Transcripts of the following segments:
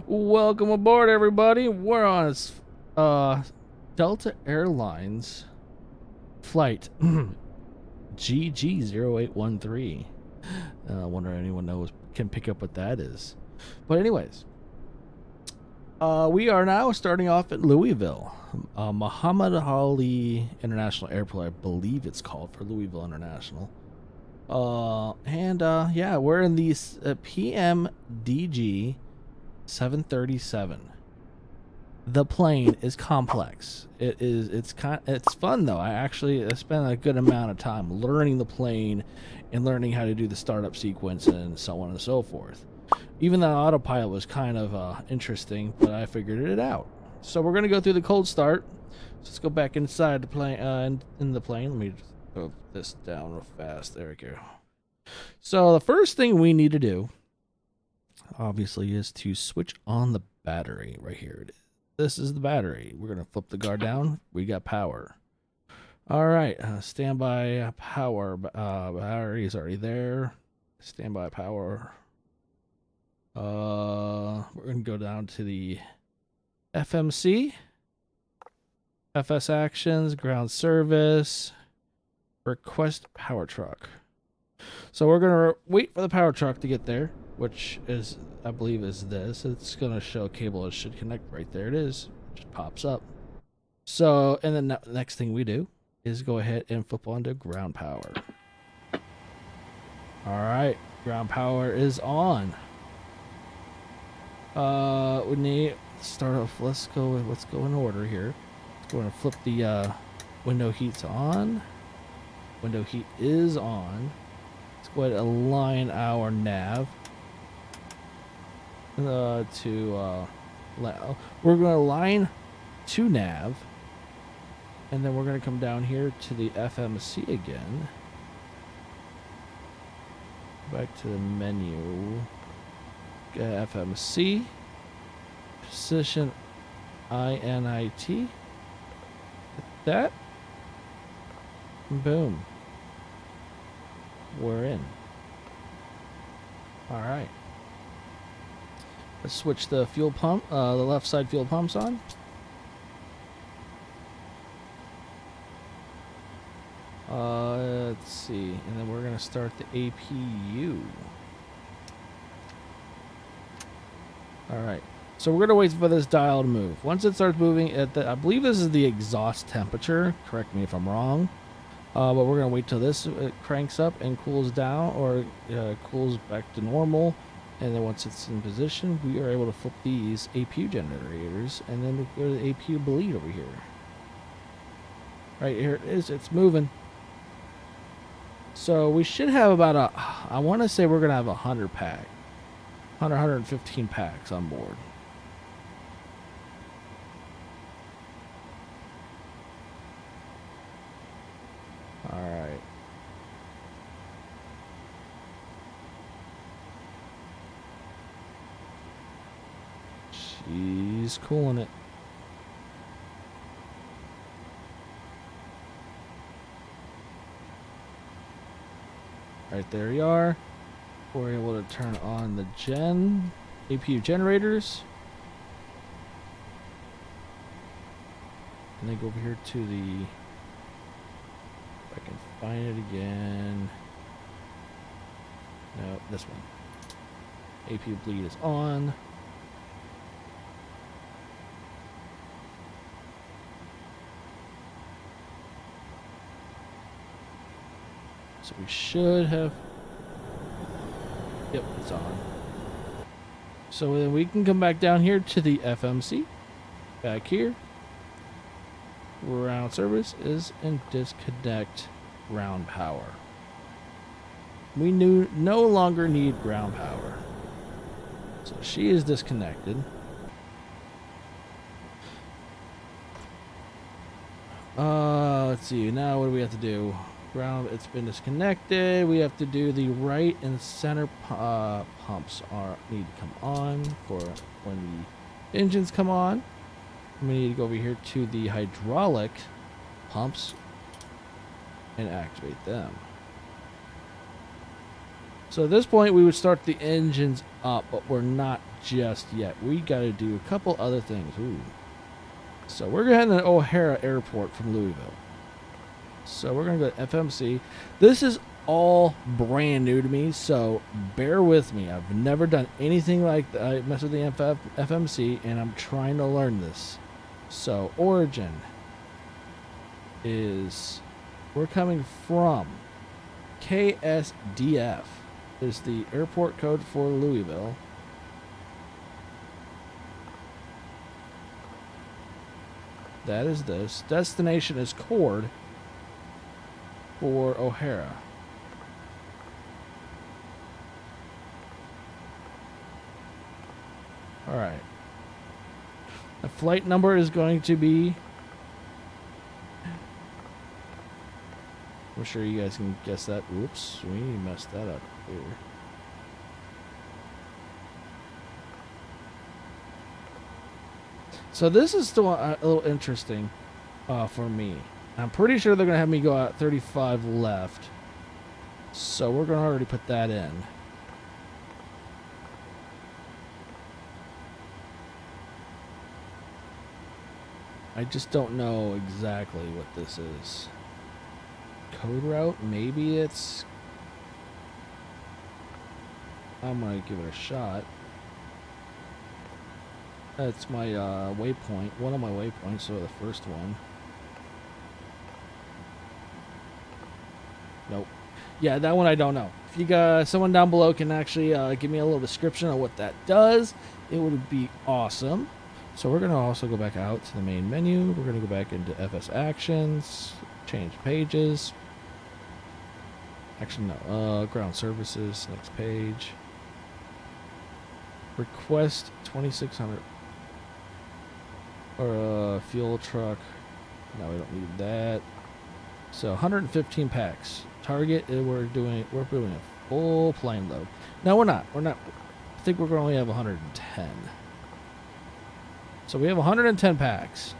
Welcome aboard, everybody. We're on Delta Airlines flight GG0813. I wonder if anyone can pick up what that is. But anyways, we are now starting off at Louisville, Muhammad Ali International Airport, I believe it's called, for Louisville International. Yeah, we're in the PMDG 737. The plane is complex. It's fun though. I spent a good amount of time learning the plane and learning how to do the startup sequence and so on and so forth. Even the autopilot was kind of interesting, but I figured it out. So we're gonna go through the cold start. So let's go back inside the plane. In the plane, let me just throw this down real fast. There we go. So the first thing we need to do, obviously, is to switch on the battery. Right here it is. This is the battery. We're gonna flip the guard down. We got power. All right, standby power. Battery is already there. Standby power. We're gonna go down to the FMC, FS actions, ground service, request power truck. So we're gonna wait for the power truck to get there, which is, I believe, is this. It's gonna show cable it should connect right there. It is. It just pops up. So, and then the next thing we do is go ahead and flip onto ground power. All right, ground power is on. We need to start off. Let's go in order here. Let's go and flip the window heats on. Window heat is on. Let's go ahead and align our nav we're going to align to nav, and then we're going to come down here to the FMC again. Back to the menu. FMC, position INIT. Hit that. Boom. We're in. All right. Let's switch the fuel pump, the left side fuel pumps on. Let's see, and then we're gonna start the APU. All right, so we're gonna wait for this dial to move. Once it starts moving, I believe this is the exhaust temperature. Correct me if I'm wrong. But we're gonna wait till this cranks up and cools down, or cools back to normal. And then once it's in position, we are able to flip these APU generators, and then we go to the APU bleed over here. Right here it is. It's moving. So we should have about I want to say we're going to have 100 pack. 115 packs on board. All right. She's cooling it. Right, there you are. We're able to turn on the APU generators. And then go over here to the, if I can find it again. No, this one. APU bleed is on. So we should have, yep, it's on. So then we can come back down here to the FMC, back here. Ground service is in disconnect ground power. We no longer need ground power. So she is disconnected. Let's see, now what do we have to do? Ground, it's been disconnected. We have to do the right and center pumps need to come on for when the engines come on. We need to go over here to the hydraulic pumps and activate them. So at this point, we would start the engines up, but we're not just yet. We got to do a couple other things. Ooh. So we're going to O'Hara Airport from Louisville. So we're going to go to FMC. This is all brand new to me, so bear with me. I've never done anything like that. I mess with the FMC, and I'm trying to learn this. So origin is, we're coming from KSDF is the airport code for Louisville. That is this. Destination is Cord for O'Hara. All right. The flight number is going to be, I'm sure you guys can guess that. Oops, we messed that up here. So this is still a little interesting for me. I'm pretty sure they're going to have me go out 35 left. So we're going to already put that in. I just don't know exactly what this is. Code route? Maybe it's... I'm going to give it a shot. That's my waypoint. One of my waypoints, so the first one. Nope. Yeah, that one I don't know. If you guys, someone down below can actually give me a little description of what that does, it would be awesome. So we're going to also go back out to the main menu. We're going to go back into FS Actions, change pages. Actually, no. Ground Services, next page. Request 2600. Or a fuel truck. No, we don't need that. So 115 packs. Target, we're doing a full plane load. No, we're not. I think we're going to only have 110. So we have 110 packs.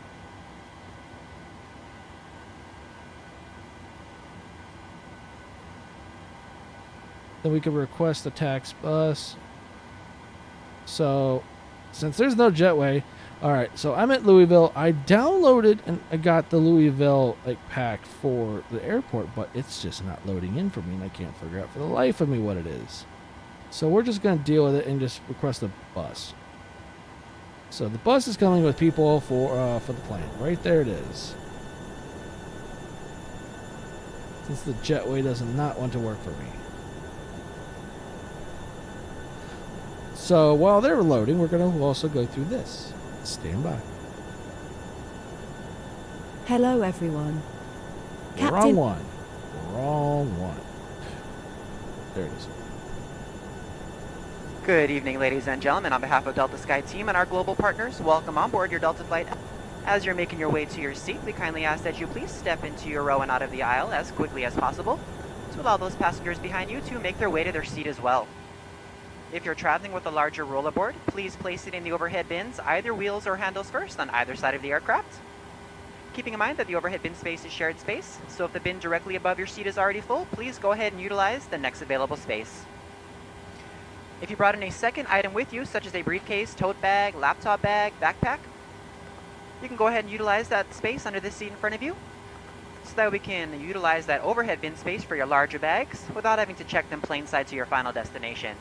Then we could request a tax bus. So, since there's no jetway, all right. So I'm at Louisville. I downloaded and I got the Louisville pack for the airport, but it's just not loading in for me, and I can't figure out for the life of me what it is. So we're just gonna deal with it and just request a bus. So the bus is coming with people for the plane. Right there it is. Since the jetway does not want to work for me. So while they're loading, we're going to also go through this. Stand by. Hello, everyone. Wrong one. Wrong one. There it is. Good evening, ladies and gentlemen. On behalf of Delta Sky Team and our global partners, welcome on board your Delta flight. As you're making your way to your seat, we kindly ask that you please step into your row and out of the aisle as quickly as possible to allow those passengers behind you to make their way to their seat as well. If you're traveling with a larger rollerboard, please place it in the overhead bins, either wheels or handles first on either side of the aircraft. Keeping in mind that the overhead bin space is shared space, so if the bin directly above your seat is already full, please go ahead and utilize the next available space. If you brought in a second item with you, such as a briefcase, tote bag, laptop bag, backpack, you can go ahead and utilize that space under the seat in front of you, so that we can utilize that overhead bin space for your larger bags without having to check them plane side to your final destination.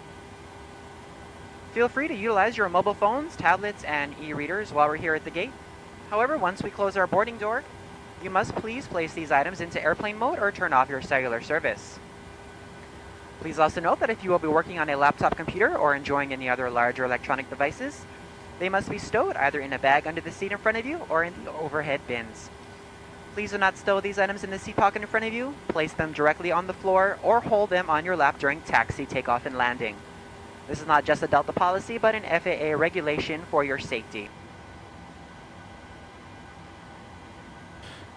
Feel free to utilize your mobile phones, tablets, and e-readers while we're here at the gate. However, once we close our boarding door, you must please place these items into airplane mode or turn off your cellular service. Please also note that if you will be working on a laptop computer or enjoying any other larger electronic devices, they must be stowed either in a bag under the seat in front of you or in the overhead bins. Please do not stow these items in the seat pocket in front of you, place them directly on the floor, or hold them on your lap during taxi, takeoff, and landing. This is not just a Delta policy, but an FAA regulation for your safety.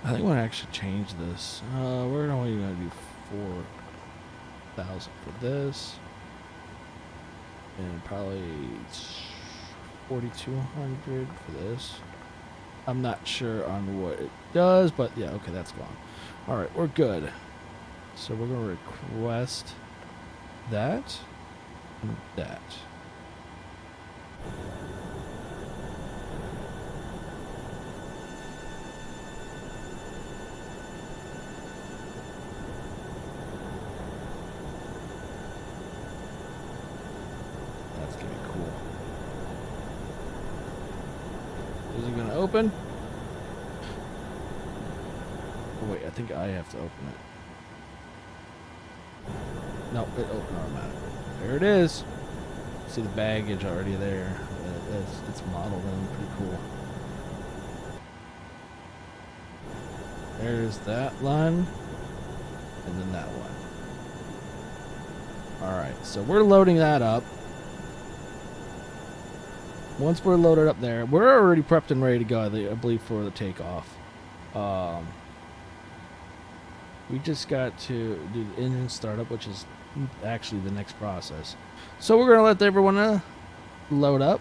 I think we're going to actually change this. We're only going to do 4,000 for this. And probably 4,200 for this. I'm not sure on what it does, but yeah, okay, that's gone. All right, we're good. So we're going to request that, and that. That's gonna be cool. Is it gonna open? Oh wait, I think I have to open it. No, it opened automatically. There it is. See the baggage already there. It's modeled in, pretty cool. There's that line, and then that one. Alright, so we're loading that up. Once we're loaded up there, we're already prepped and ready to go, I believe, for the takeoff. We just got to do the engine startup, which is actually the next process. So we're going to let everyone load up.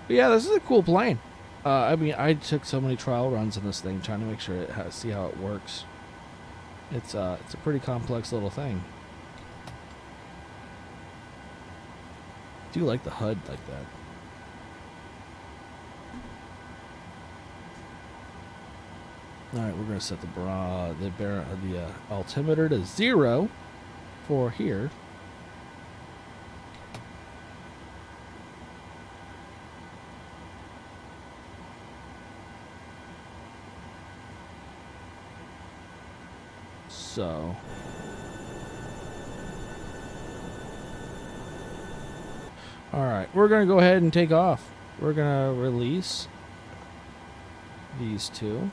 But yeah, this is a cool plane. I mean, I took so many trial runs in this thing, trying to make sure see how it works. It's a pretty complex little thing. I do like the HUD like that. All right, we're gonna set the altimeter to 0 for here. So all right, we're gonna go ahead and take off. We're gonna release these two.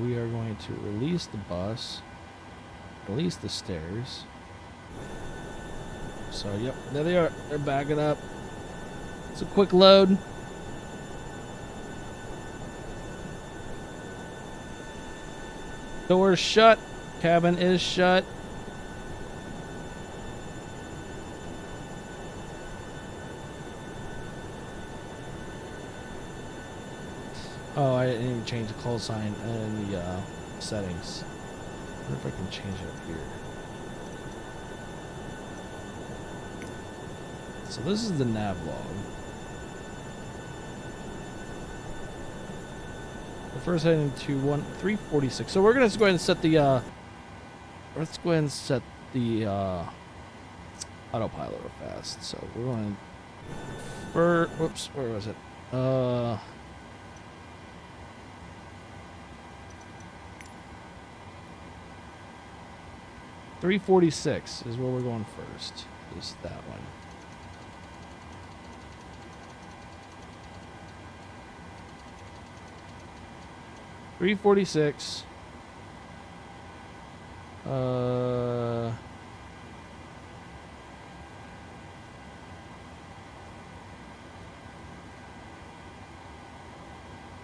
We are going to release the bus, release the stairs. So, yep, there they are. They're backing up. It's a quick load. Door's shut. Cabin is shut. Oh, I didn't even change the call sign in the settings. I wonder if I can change it up here. So this is the nav log. The first heading to 346. So we're gonna go ahead and set the let's go ahead and set the autopilot real fast. So we're going for whoops, where was it? 346 is where we're going first. Is that one. $346.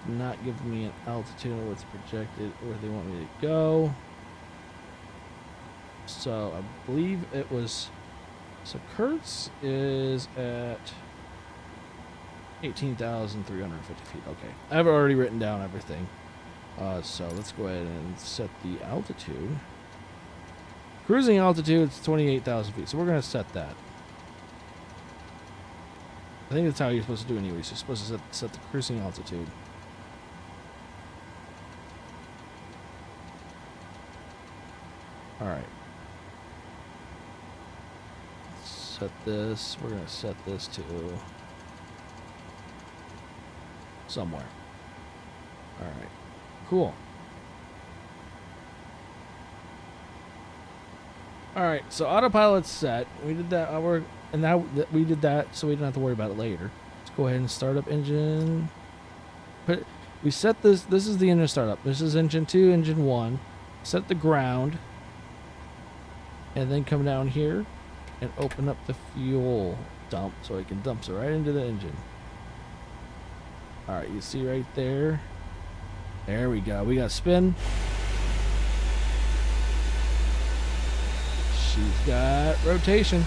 Not giving me an altitude or what's projected where they want me to go. So I believe it was. So Kurtz is at 18,350 feet. Okay, I've already written down everything. So let's go ahead and set the altitude. Cruising altitude is 28,000 feet. So we're going to set that. I think that's how you're supposed to do it anyways. You're supposed to set the cruising altitude. All right. Set this. We're going to set this to somewhere. All right. Cool. All right. So autopilot's set. We did that. And now that we did that, so we didn't have to worry about it later. Let's go ahead and start up engine. We set this. This is the engine startup. This is engine 2, engine 1. Set the ground. And then come down here and open up the fuel dump so it can dump it right into the engine. All right, you see right there. There we go. We got spin. She's got rotation.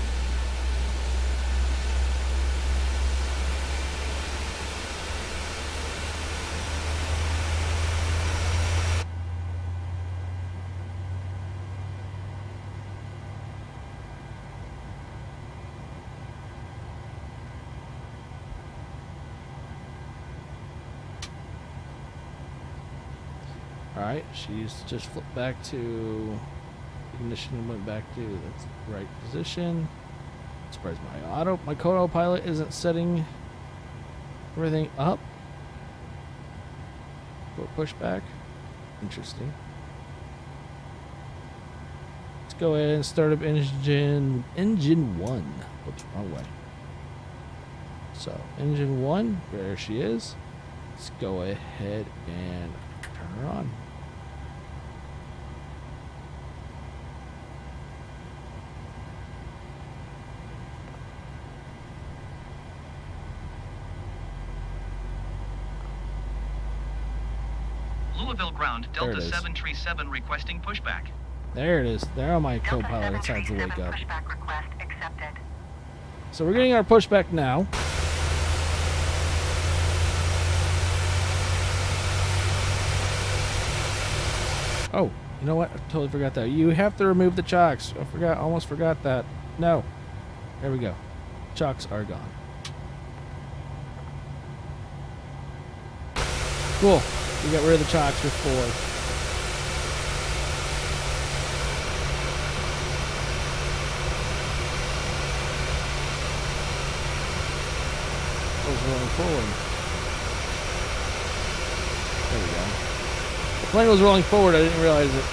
Alright, she's just flipped back to ignition, went back to the right position. Surprised my co-pilot isn't setting everything up for pushback. Interesting. Let's go ahead and start up engine 1. Oops, wrong way. So engine 1, there she is. Let's go ahead and turn her on. Louisville ground, Delta 737 requesting pushback. There it is. There on my co-pilot decides to wake up. Pushback request accepted. So we're getting our pushback now. Oh, you know what? I totally forgot that. You have to remove the chocks. Almost forgot that. No. There we go. Chocks are gone. Cool. We got rid of the chocks before. Rolling forward. There we go. The plane was rolling forward, I didn't realize it.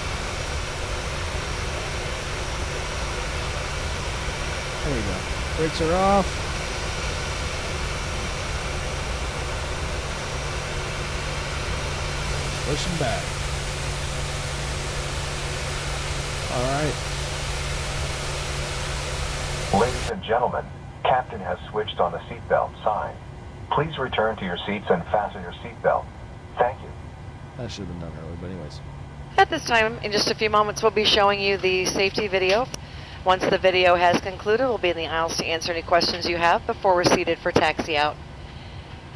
There we go. Brakes are off. Pushing back. Alright. Ladies and gentlemen, Captain has switched on the seatbelt sign. Please return to your seats and fasten your seatbelt. Thank you. That should have been done earlier, but anyways. At this time, in just a few moments, we'll be showing you the safety video. Once the video has concluded, we'll be in the aisles to answer any questions you have before we're seated for taxi out.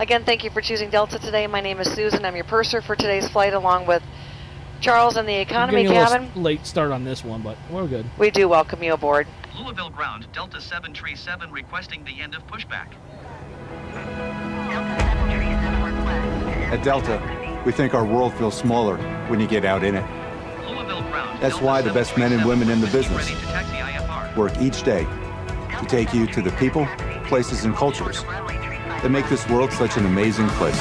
Again, thank you for choosing Delta today. My name is Susan. I'm your purser for today's flight, along with Charles in the economy cabin. Late start on this one, but we're good. We do welcome you aboard. Louisville ground, Delta 737 requesting the end of pushback. At Delta, we think our world feels smaller when you get out in it. Louisville ground, That's Delta why the best men and women in the 737 business ready to taxi IFR. work each day to take you to the people, places, and cultures that make this world such an amazing place.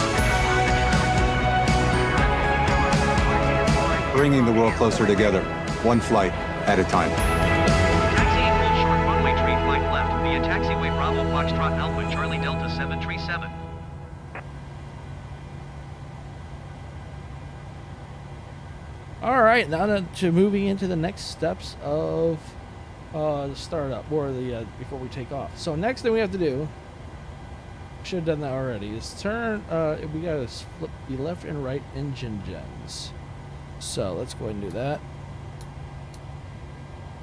Bringing the world closer together, one flight at a time. Taxiing full short runway tree flight left via taxiway Bravo Foxtrot Alpha Charlie Delta 737. All right, now to moving into the next steps of the startup, or the before we take off. So next thing we have to do, should have done that already, is turn. We gotta flip the left and right engine gens. So let's go ahead and do that.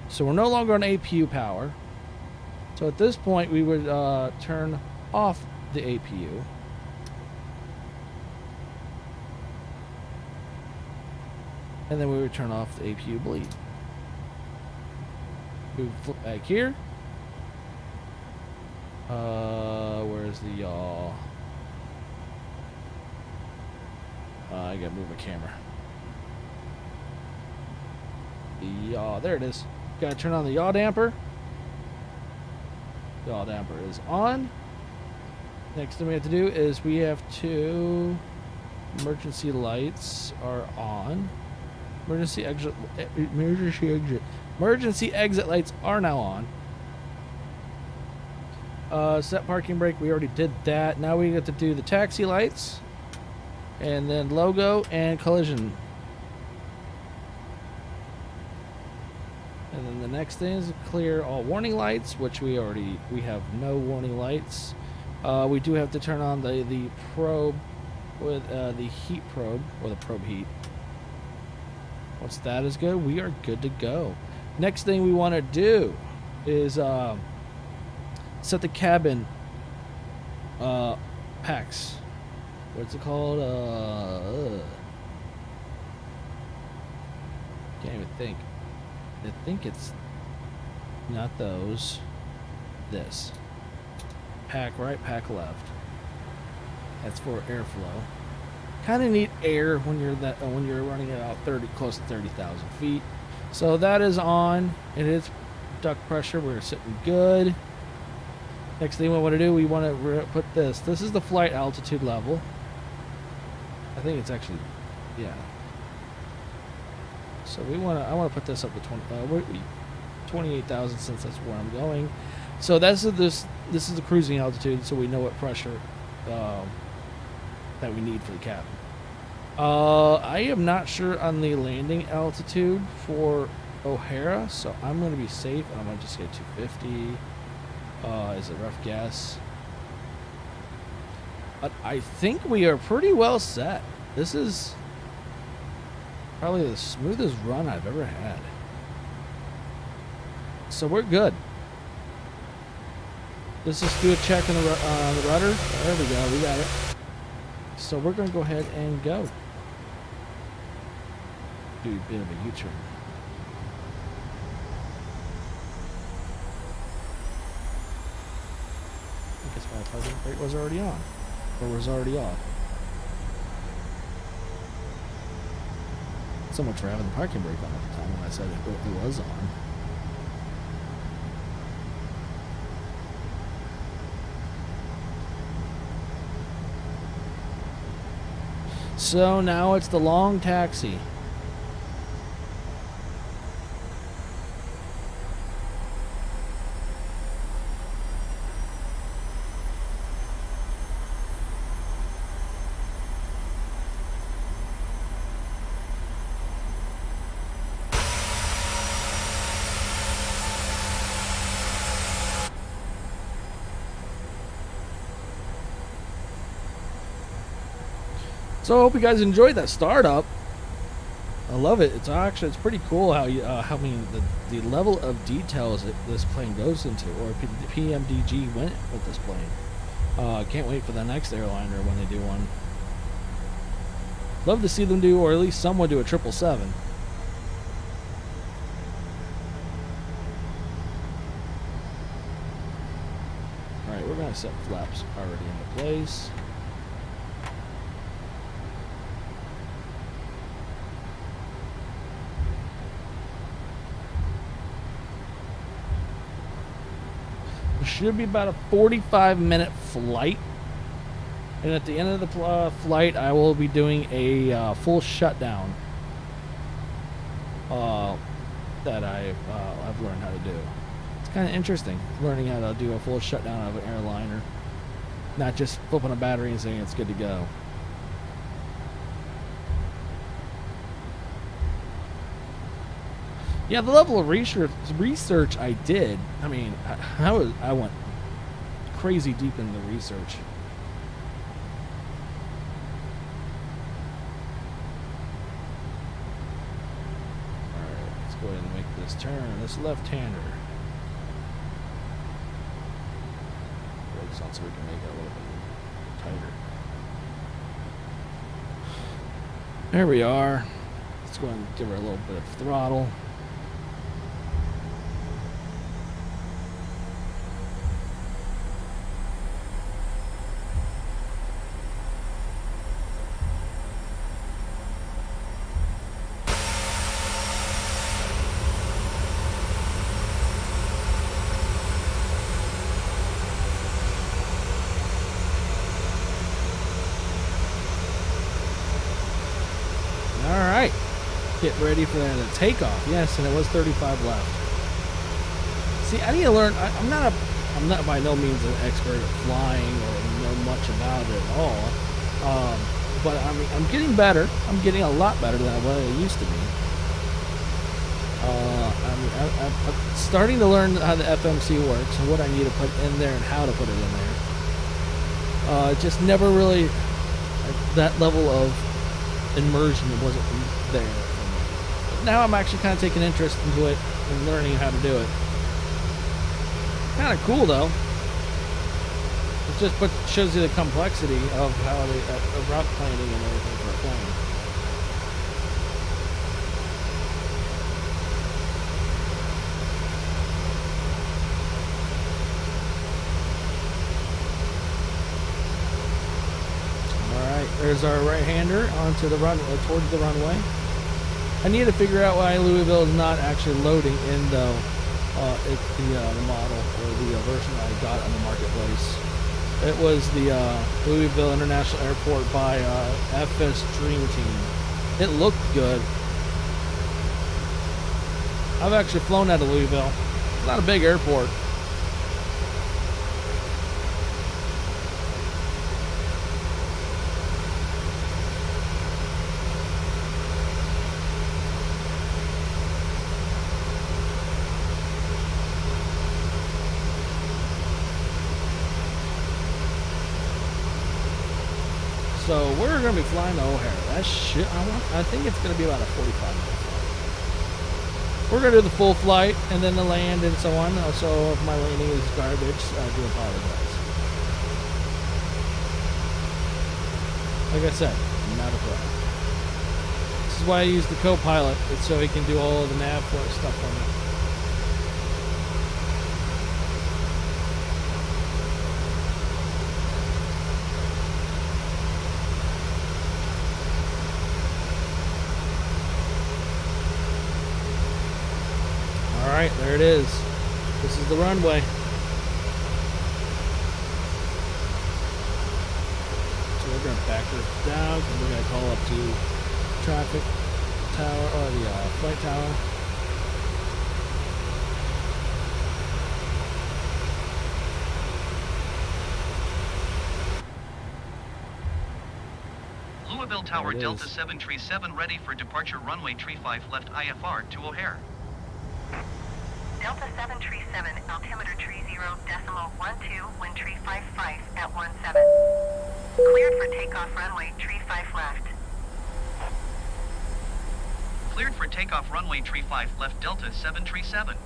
So we're no longer on APU power. So at this point, we would turn off the APU. And then we would turn off the APU bleed. We would flip back here. Where's the yaw? I gotta move my camera. The yaw, there it is. Gotta turn on the yaw damper. Yaw damper is on. Next thing we have to do is we have to, emergency lights are on. Emergency exit lights are now on. Set parking brake, we already did that. Now we get to do the taxi lights, and then logo and collision. And then the next thing is clear all warning lights, which we have no warning lights. We do have to turn on the probe with the heat probe, or the probe heat. Once that is good, we are good to go. Next thing we want to do is set the cabin packs. What's it called? Can't even think. I think it's not those. This. Pack right, pack left. That's for airflow. kind of need air when you're running at about close to 30,000 feet. So that is on. It is duct pressure. We're sitting good. Next thing we want to do, we want to put this. This is the flight altitude level. I think it's actually, yeah. So I want to put this up to 28,000 since that's where I'm going. So this is the cruising altitude, so we know what pressure that we need for the cabin. I am not sure on the landing altitude for O'Hara, so I'm going to be safe. I'm going to just get 250. Is a rough guess. But I think we are pretty well set. This is probably the smoothest run I've ever had. So we're good. Let's just do a check on the rudder. There we go. We got it. So we're going to go ahead and go. Do a bit of a U-turn. I guess my parking brake was already on. Or was already off. So much for having the parking brake on at the time when I said it was on. So now it's the long taxi. So I hope you guys enjoyed that startup. I love it. It's pretty cool how the level of details that this plane goes into, or the PMDG went with this plane. Can't wait for the next airliner when they do one. Love to see them do, or at least someone do, a 777. All right, we're gonna set flaps already into place. Should be about a 45-minute flight, and at the end of the flight I will be doing a full shutdown that I've learned how to do. It's kind of interesting learning how to do a full shutdown of an airliner, not just flipping a battery and saying it's good to go. Yeah, the level of research I did, I mean, I went crazy deep into the research. Alright, let's go ahead and make this turn. This left-hander. Brakes on so we can make it a little bit tighter. There we are. Let's go ahead and give her a little bit of throttle. Get ready for the takeoff. Yes, and it was 35 left. See, I need to learn. I'm not by no means an expert at flying or know much about it at all. But I mean, I'm getting better. I'm getting a lot better than what I used to be. I'm starting to learn how the FMC works and what I need to put in there and how to put it in there. Just never really that level of immersion wasn't there. Now I'm actually kind of taking interest into it and learning how to do it. Kind of cool though. It just shows you the complexity of how of route planning and everything for a plane. There's our right-hander onto the run towards the runway. I need to figure out why Louisville is not actually loading in though. The model or the version I got on the marketplace. It was the Louisville International Airport by FS Dream Team. It looked good. I've actually flown out of Louisville. It's not a big airport. So we're going to be flying to O'Hare. That shit, I think it's going to be about a 45-minute flight. We're going to do the full flight and then the land and so on. So if my landing is garbage, I do apologize. Like I said, not a problem. This is why I use the co-pilot. It's so he can do all of the nav stuff for me. Alright, there it is. This is the runway. So we're going to back her down and we're going to call up to traffic tower, or the flight tower. Louisville Tower Delta 737 ready for departure runway 35 left IFR to O'Hare. Delta 737, altimeter 30.12, wind 355 at 17. Cleared for takeoff runway 35 left. Cleared for takeoff runway 35 left Delta 737.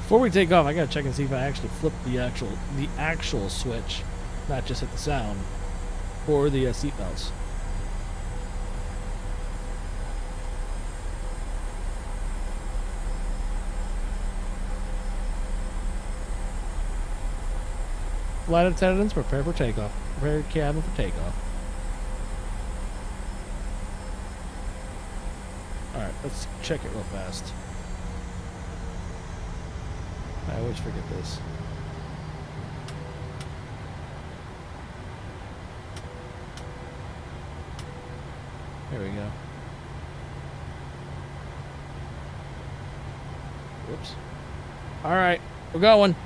Before we take off, I gotta check and see if I actually flip the actual switch, not just hit the sound, or the seat belts. Flight attendants, prepare for takeoff. Prepare your cabin for takeoff. Alright, let's check it real fast. I always forget this. There we go. Whoops. Alright, we're going.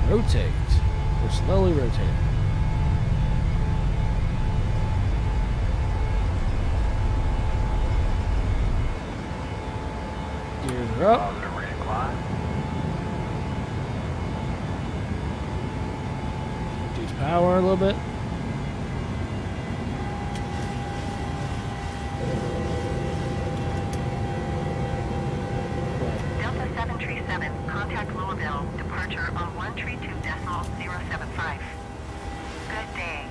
Rotate. We're slowly rotating. Gears are up. Reduce power a little bit. Delta 737, contact Louisville, departure on 132.075. Good day.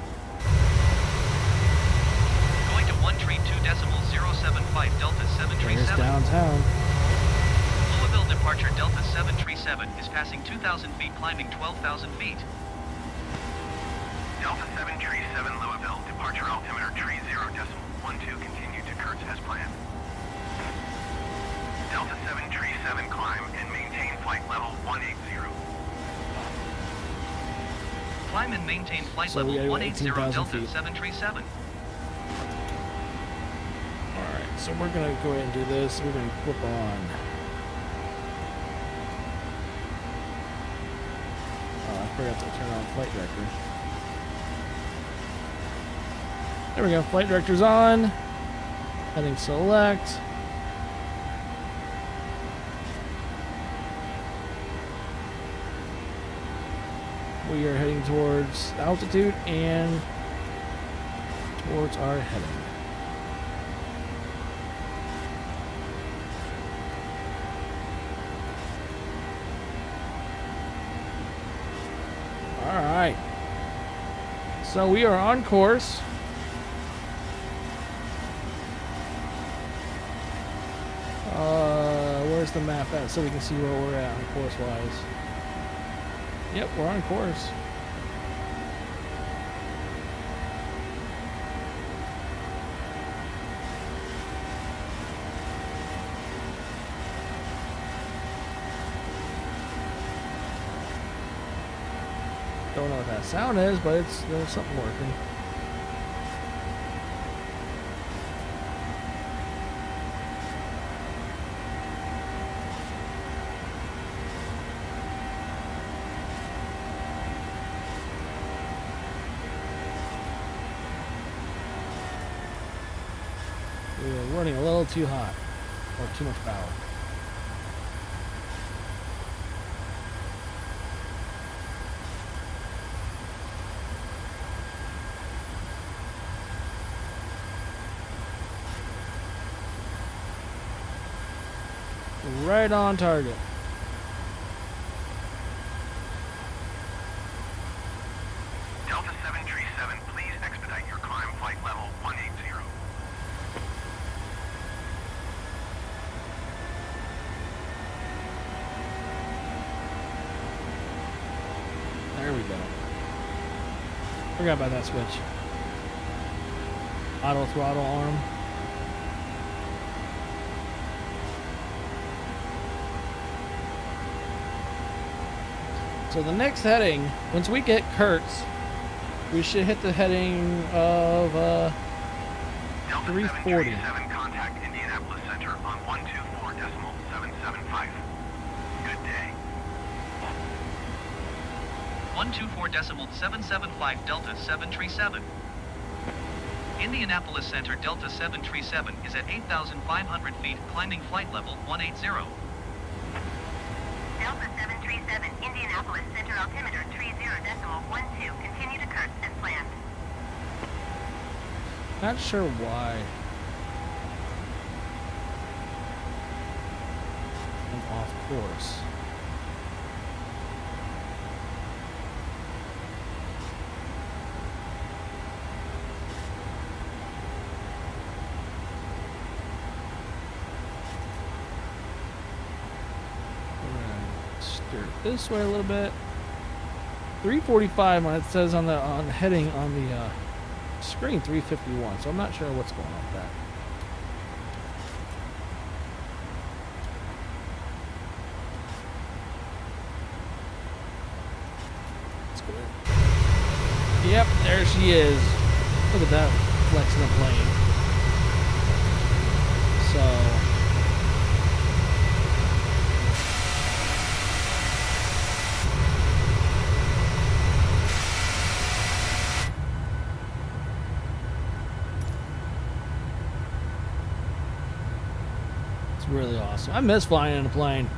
Going to 132.075 Delta 737. There's downtown. Louisville departure Delta 737 is passing 2,000 feet, climbing 12,000 feet. Delta 737 Louisville, departure altimeter 30.12, continue to Kurtz as planned. Delta 737 climb and maintain flight level 180. Climb and maintain flight So level we got 180 18,000 Delta feet. 737. Alright, so we're gonna go ahead and do this. We're gonna clip on Forgot to turn on flight director. There we go. Flight director's on. Heading select. We are heading towards altitude and towards our heading. All right. So we are on course. Where's the map at so we can see where we're at on course-wise? Yep, we're on course. Don't know what that sound is, but there's something working. We're running a little too hot, or too much power. Right on target. Delta 737, please expedite your climb flight level 180. There we go. Forgot about that switch. Auto throttle arm. So the next heading, once we get Kurtz, we should hit the heading of 340. Contact Indianapolis Center on 124.775. Good day. 124.775 Delta 737. Indianapolis Center Delta 737 is at 8,500 feet, climbing flight level 180. Delta 737, Indianapolis Center altimeter 30.12. Continue to Kurtz as planned. Not sure why. I'm off course. This way a little bit. 345 when it says on the heading on the screen 351, so I'm not sure what's going on with that. Let's go in. Yep, there she is. Look at that flexing the plane. So really awesome. I miss flying in a plane.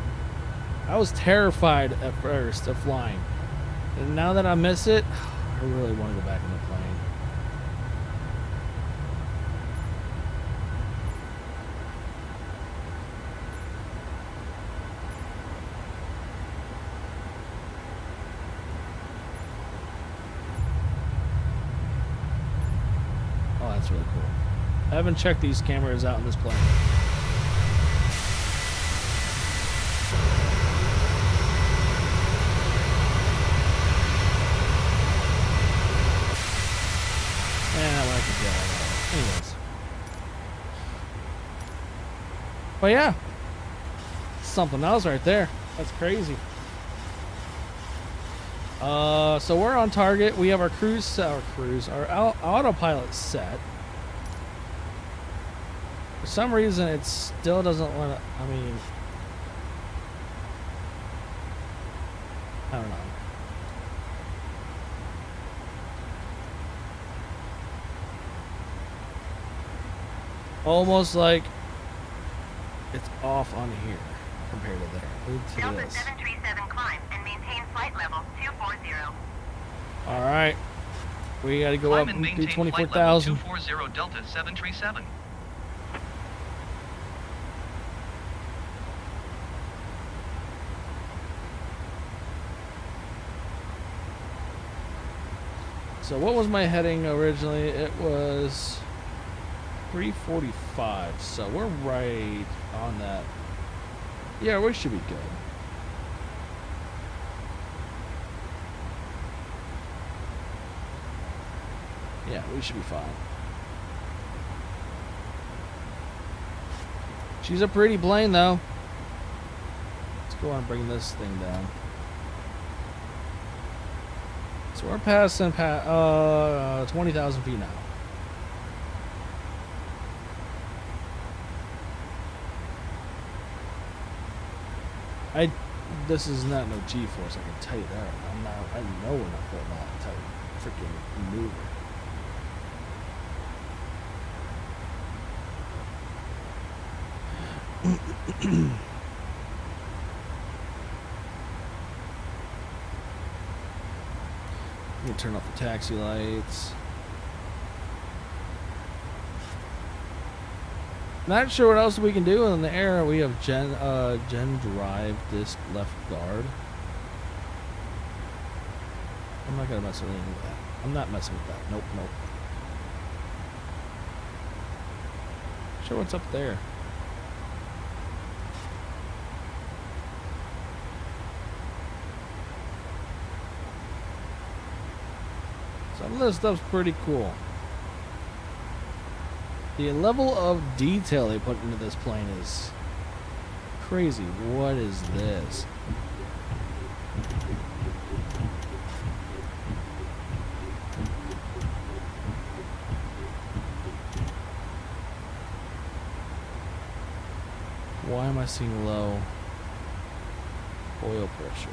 I was terrified at first of flying, and now that I miss it, I really want to go back in the plane. Oh, that's really cool. I haven't checked these cameras out in this plane. Anyways. But yeah, something else right there. That's crazy. So we're on target. We have our our autopilot set. For some reason, it still doesn't want to. I mean, I don't know. almost like it's off on here compared to there. Look to Delta this. 737 climb and maintain flight level 240. All right, we got to go Climb up and and do maintain flight level 24,000. 240 Delta 737. So what was my heading originally? It was 345. So we're right on that. Yeah, we should be good. Yeah, we should be fine. She's a pretty plane, though. Let's go on and bring this thing down. So we're passing 20,000 feet now. This is not no G-force, I can tell you that. I know we're not putting that type of freaking maneuver. I'm gonna turn off the taxi lights. Not sure what else we can do in the air. We have gen drive disc left guard. I'm not gonna mess with any of that. I'm not messing with that. Nope, nope. Sure, what's up there? Some of this stuff's pretty cool. The level of detail they put into this plane is crazy. What is this? Why am I seeing low oil pressure?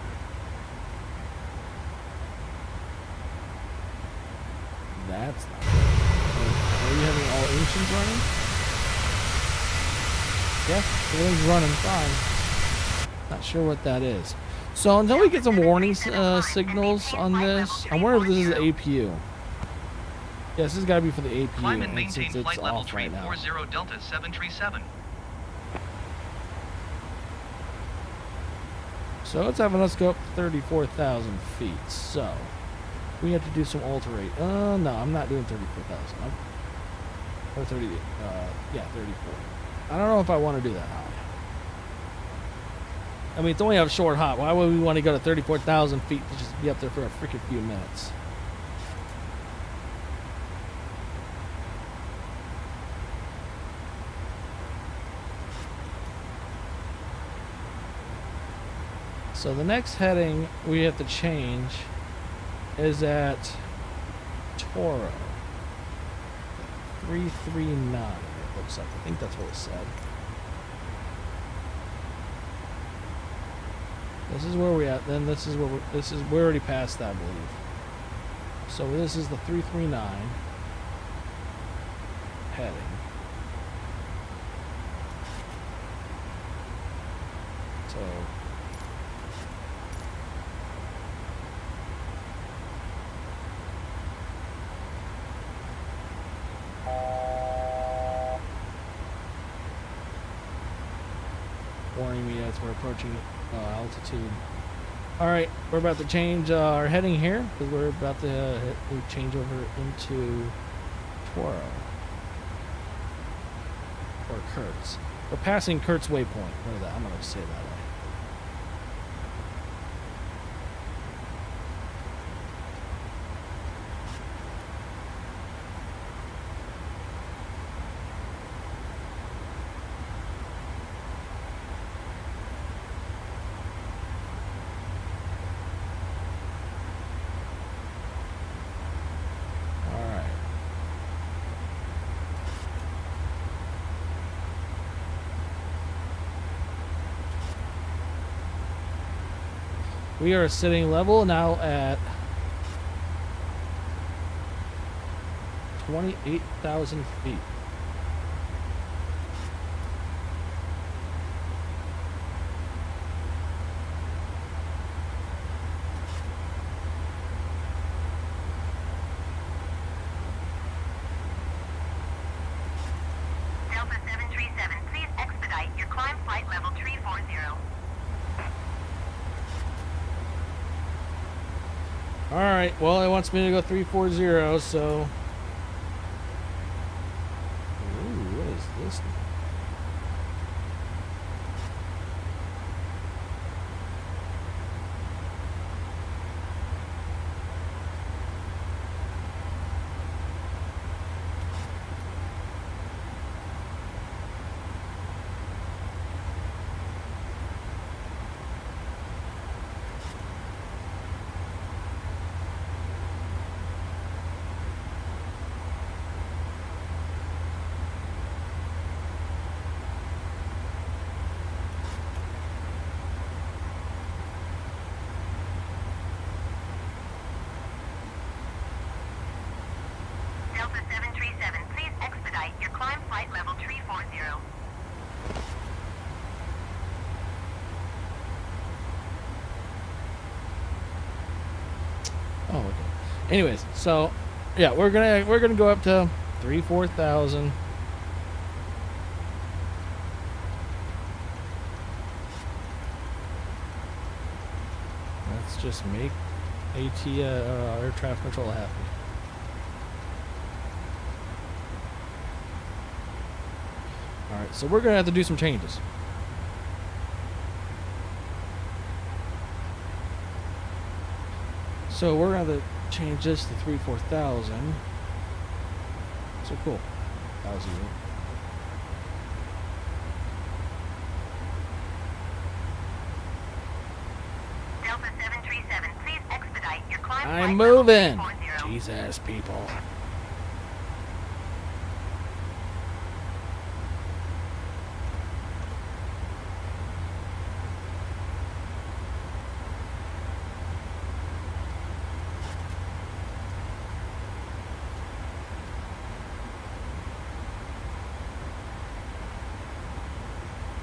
That's not good. Are you having all engines running? Yeah, everything's running fine. Not sure what that is. So until we get some warning signals on this, I wonder if this is the APU. Yes, this has got to be for the APU. Climb and and maintain since it's flight level off right now. 340 Delta 737. So it's having us go up 34,000 feet. So we have to do some alterate. No, I'm not doing 34,000. Or 30. Yeah, 34. I don't know if I want to do that high. I mean, it's only a short hop. Why would we want to go to 34,000 feet to just be up there for a freaking few minutes? So the next heading we have to change is at Toro 339. It looks like. I think that's what it said. This is where we're at. Then this is where we're already past that, I believe. So this is the 339 heading. So warning me as we're approaching altitude. All right, we're about to change our heading here because we're about to change over into Toro or Kurtz. We're passing Kurtz waypoint. What is that? I'm gonna say it that way. We are sitting level now at 28,000 feet. Alright, well, it wants me to go 340, so... Ooh, what is this? Delta 737, please expedite your climb flight level 340. Oh, okay. Anyways, so yeah, we're gonna go up to 4,000. Let's just make air traffic control happy. All right, so we're gonna have to do some changes. So we're gonna have to change this to 4,000. So cool. That was easy. Delta 737, please expedite your climb I'm flight level moving. 340. Jesus, people.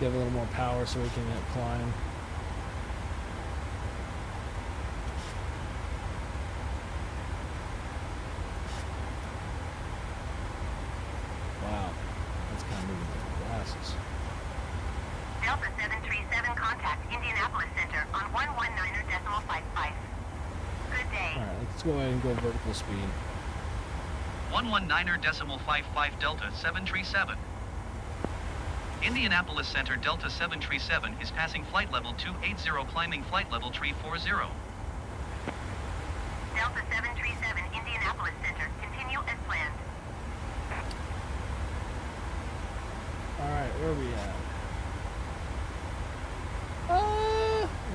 Give a little more power so we can climb. Wow, that's kind of moving the glasses. Delta 737, contact Indianapolis Center on 119.55. Good day. All right, let's go ahead and go vertical speed. 119.55 Delta 737. Indianapolis Center Delta 737 is passing flight level 280, climbing flight level 340. Delta 737, Indianapolis Center, continue as planned. All right, where are we at?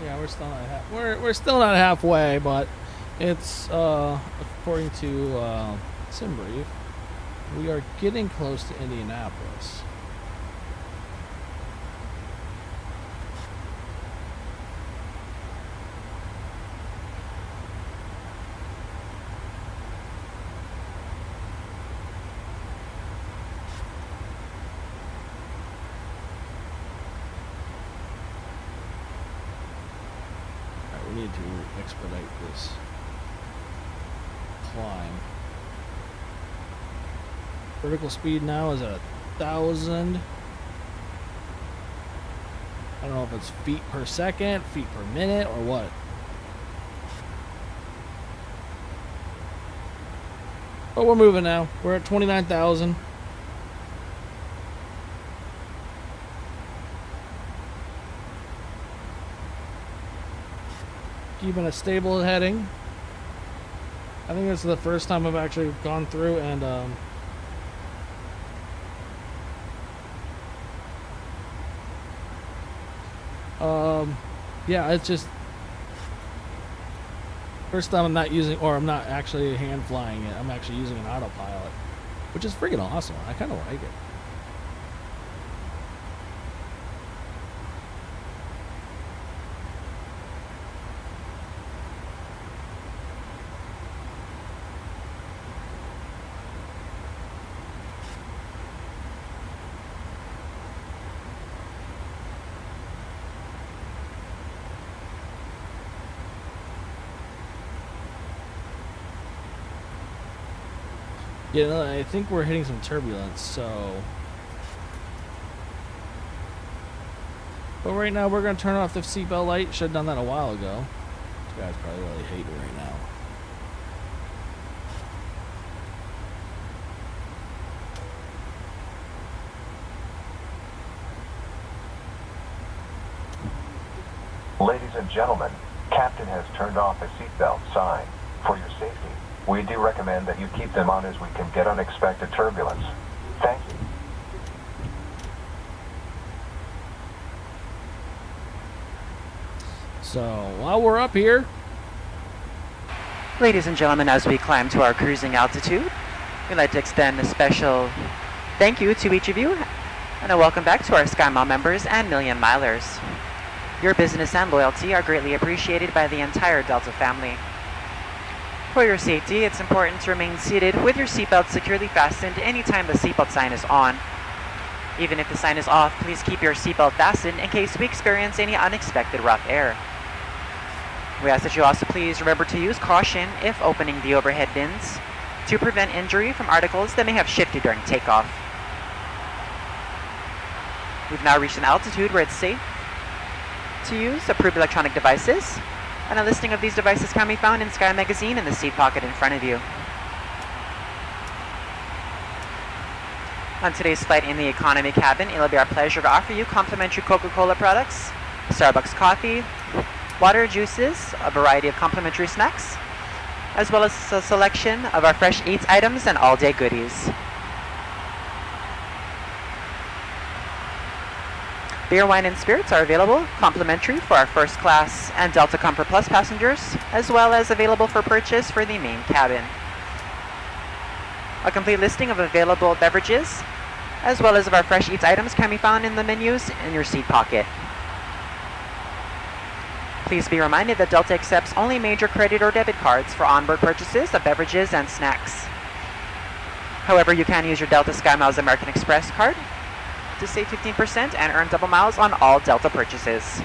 Yeah, we're still not we're still not halfway, but it's according to SimBrief, we are getting close to Indianapolis. We need to expedite this climb. Vertical speed now is at 1,000. I don't know if it's feet per second, feet per minute, or what. But we're moving now. We're at 29,000. Keeping a stable heading. I think this is the first time I've actually gone through and yeah, it's just first time I'm not using, or I'm not actually hand flying it. I'm actually using an autopilot, which is freaking awesome. I kind of like it. Yeah, no, I think we're hitting some turbulence, so... But right now, we're going to turn off the seatbelt light. Should have done that a while ago. This guy's probably really hating right now. and gentlemen, Captain has turned off a seatbelt sign. For your safety, we do recommend that you keep them on as we can get unexpected turbulence. Thank you. So while we're up here, Ladies and gentlemen, as we climb to our cruising altitude, we'd like to extend a special thank you to each of you and a welcome back to our SkyMile members and Million Milers. Your business and loyalty are greatly appreciated by the entire Delta family. For your safety, it's important to remain seated with your seatbelt securely fastened anytime the seatbelt sign is on. Even if the sign is off, please keep your seatbelt fastened in case we experience any unexpected rough air. We ask that you also please remember to use caution if opening the overhead bins to prevent injury from articles that may have shifted during takeoff. We've now reached an altitude where it's safe to use approved electronic devices, and a listing of these devices can be found in Sky Magazine in the seat pocket in front of you. On today's flight in the economy cabin, it'll be our pleasure to offer you complimentary Coca-Cola products, Starbucks coffee, water, juices, a variety of complimentary snacks, as well as a selection of our fresh eats items and all-day goodies. Beer, wine, and spirits are available complimentary for our first class and Delta Comfort Plus passengers, as well as available for purchase for the main cabin. A complete listing of available beverages, as well as of our fresh eats items, can be found in the menus in your seat pocket. Please be reminded that Delta accepts only major credit or debit cards for onboard purchases of beverages and snacks. However, you can use your Delta SkyMiles American Express card to save 15% and earn double miles on all Delta purchases.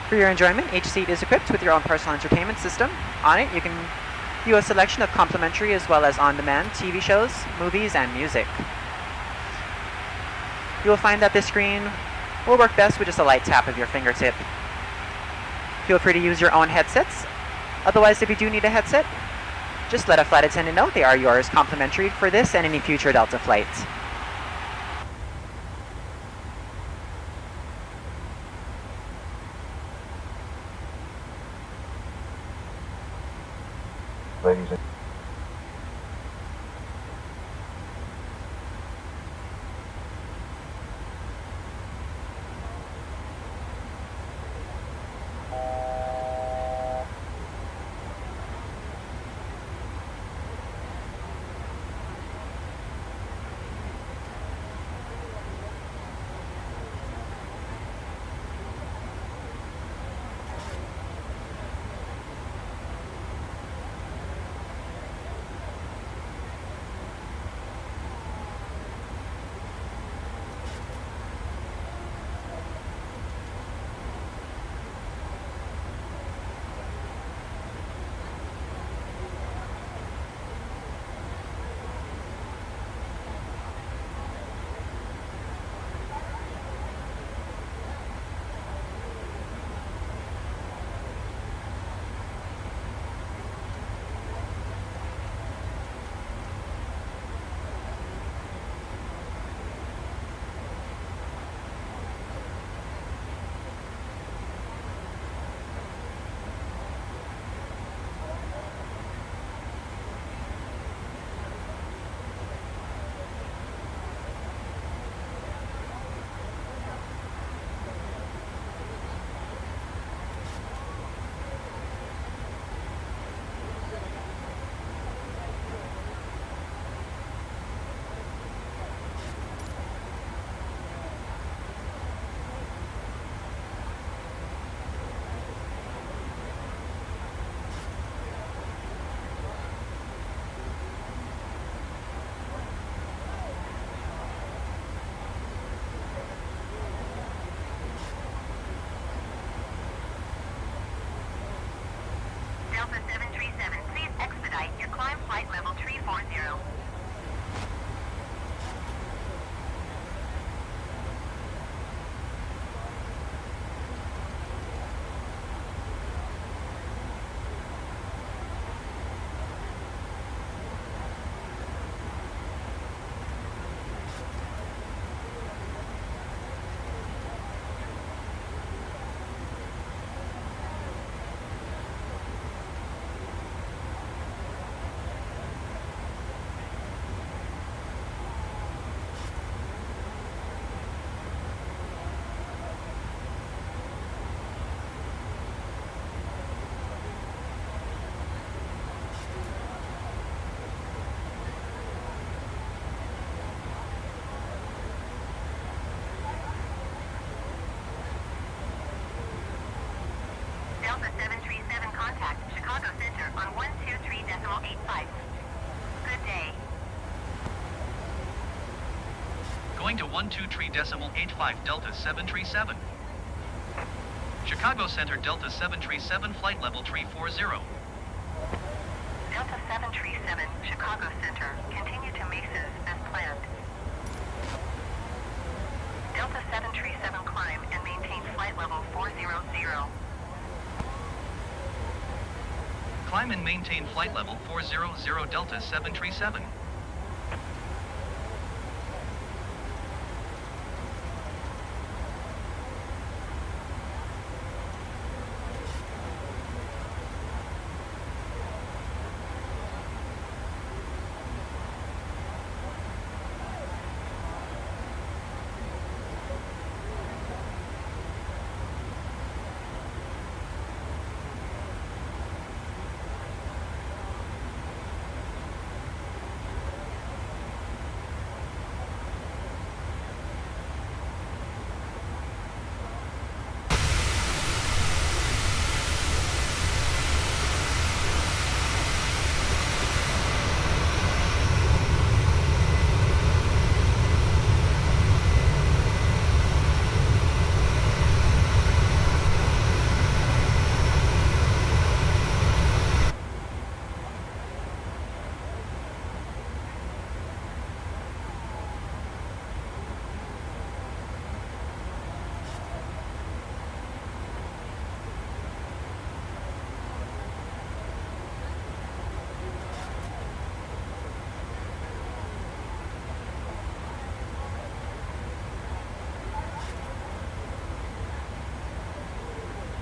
For your enjoyment, each seat is equipped with your own personal entertainment system. On it, you can view a selection of complimentary as well as on-demand TV shows, movies, and music. You will find that this screen will work best with just a light tap of your fingertip. Feel free to use your own headsets. Otherwise, if you do need a headset, just let a flight attendant know they are yours complimentary for this and any future Delta flights. Ladies and Chicago Center on 123.85. Good day. Going to 123.85 Delta 737. Chicago Center Delta 737 flight level 340. Delta 737, Chicago Center. Continue to Mesas as planned. Delta 737 climb and maintain flight level 400. Climb and maintain flight level 400 Delta 737.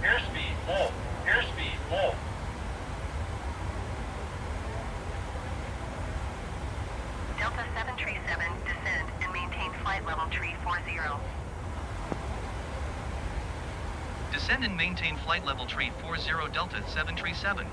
Airspeed low. Airspeed low. Delta 737, descend and maintain flight level 340. Descend and maintain flight level 340 Delta 737.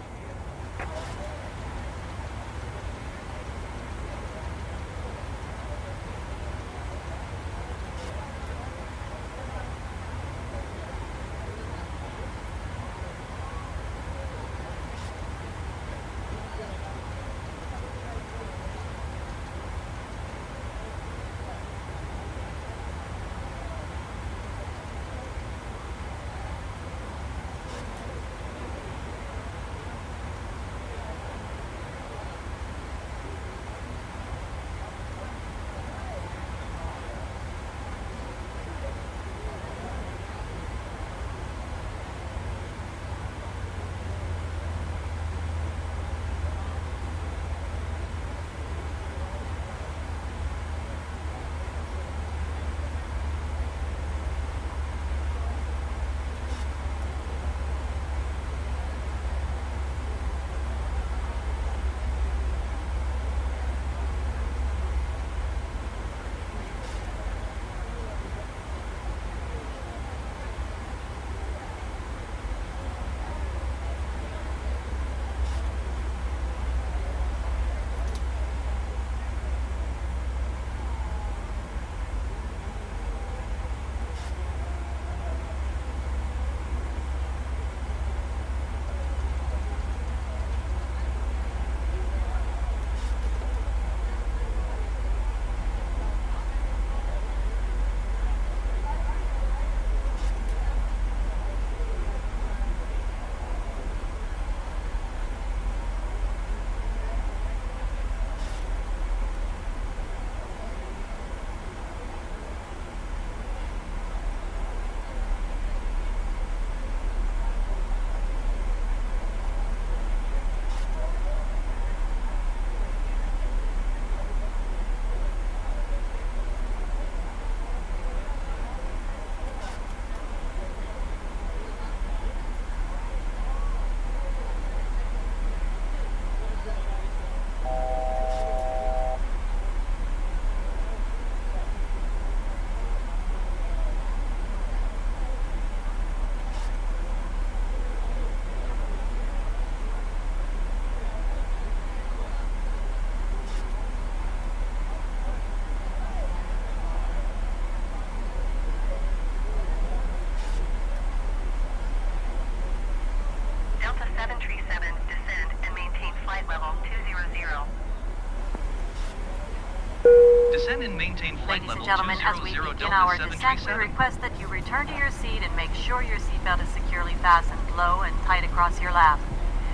Descend and maintain flight Ladies and level gentlemen, as we 200 begin Delta our descent, we 737. request that you return to your seat and make sure your seatbelt is securely fastened low and tight across your lap.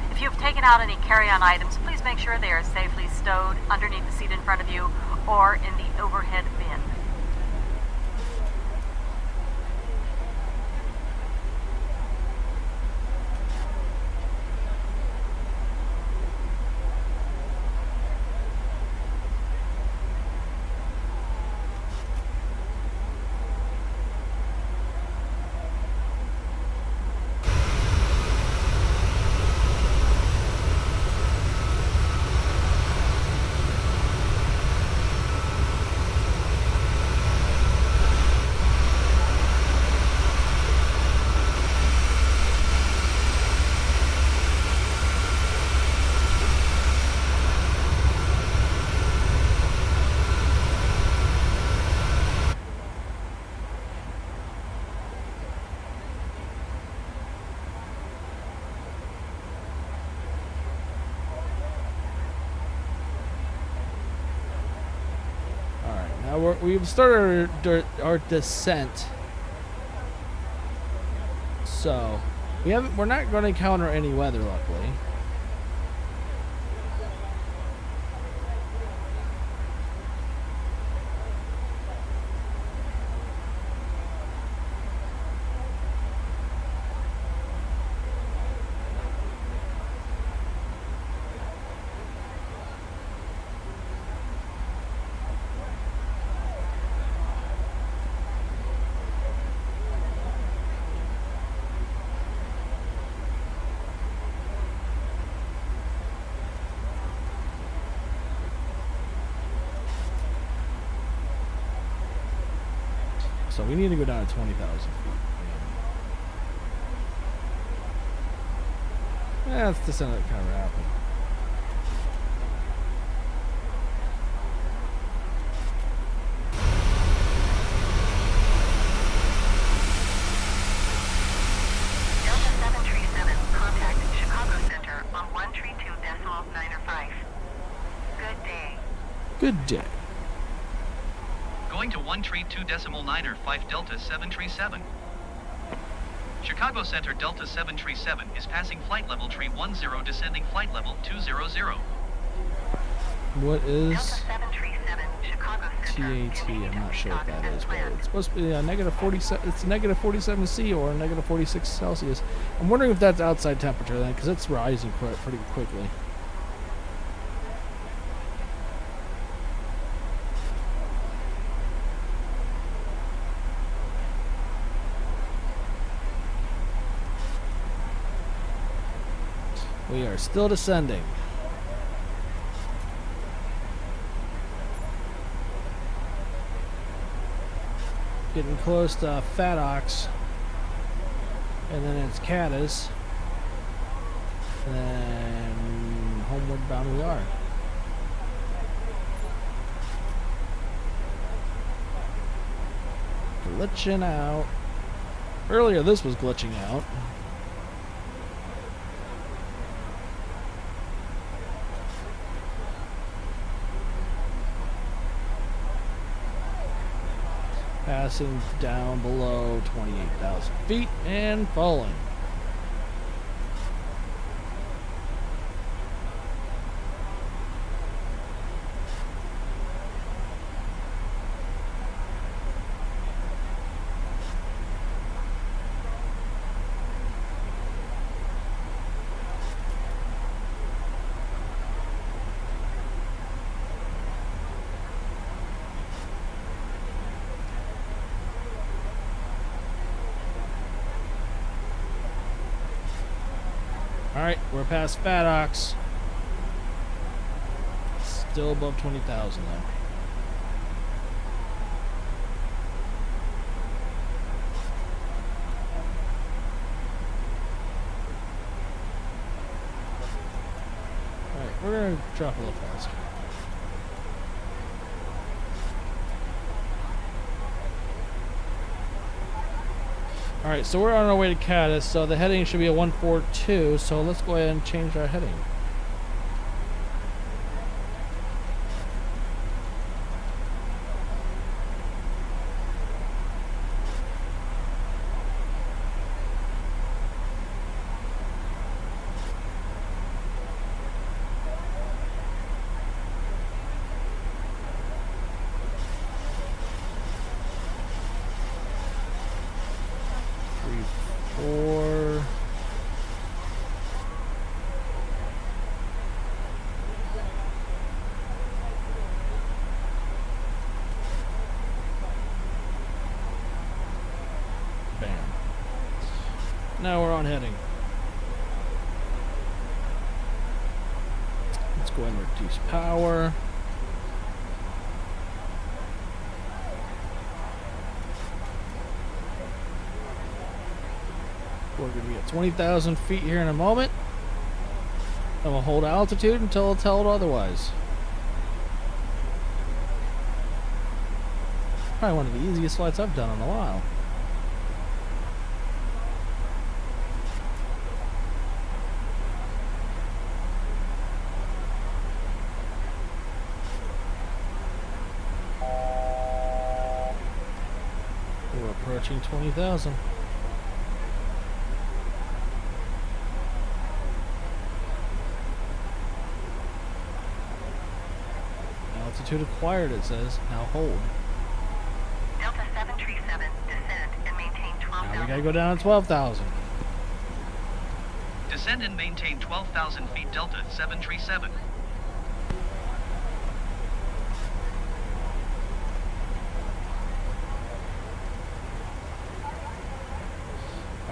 If you have taken out any carry-on items, please make sure they are safely stowed underneath the seat in front of you or in the overhead bin. We've started our descent, so we're not going to encounter any weather, luckily. So we need to go down to 20,000 feet. Yeah, that's the sound that kind of happened. Delta 737, contact Chicago Center on 132.905. Good day. Good day. Going to 132.905 Delta 737. Chicago Center Delta 737 is passing flight level tree 10, descending flight level 200. What is Delta 737, Chicago Center. TAT? I'm not sure what that is, but it's supposed to be a negative 47. It's negative 47 C or negative 46 Celsius. I'm wondering if that's outside temperature then, because it's rising pretty quickly. We are still descending. Getting close to Fat Ox. And then it's Caddis. And then homeward bound we are. Glitching out. Earlier this was glitching out. Passing down below 28,000 feet and falling. Alright, we're past Fat Ox. Still above 20,000 though. Alright, we're gonna drop a little faster. Alright, so we're on our way to Caddis, so the heading should be a 142, so let's go ahead and change our heading. 4. Bam. Now we're on heading. Let's go ahead and reduce power. We're going to be at 20,000 feet here in a moment. And we'll hold altitude until it's told otherwise. Probably one of the easiest flights I've done in a while. We're approaching 20,000. Altitude acquired, it says. Now hold. Delta 737, descend and maintain 12,000. Now we gotta go down to 12,000. Descend and maintain 12,000 feet Delta 737.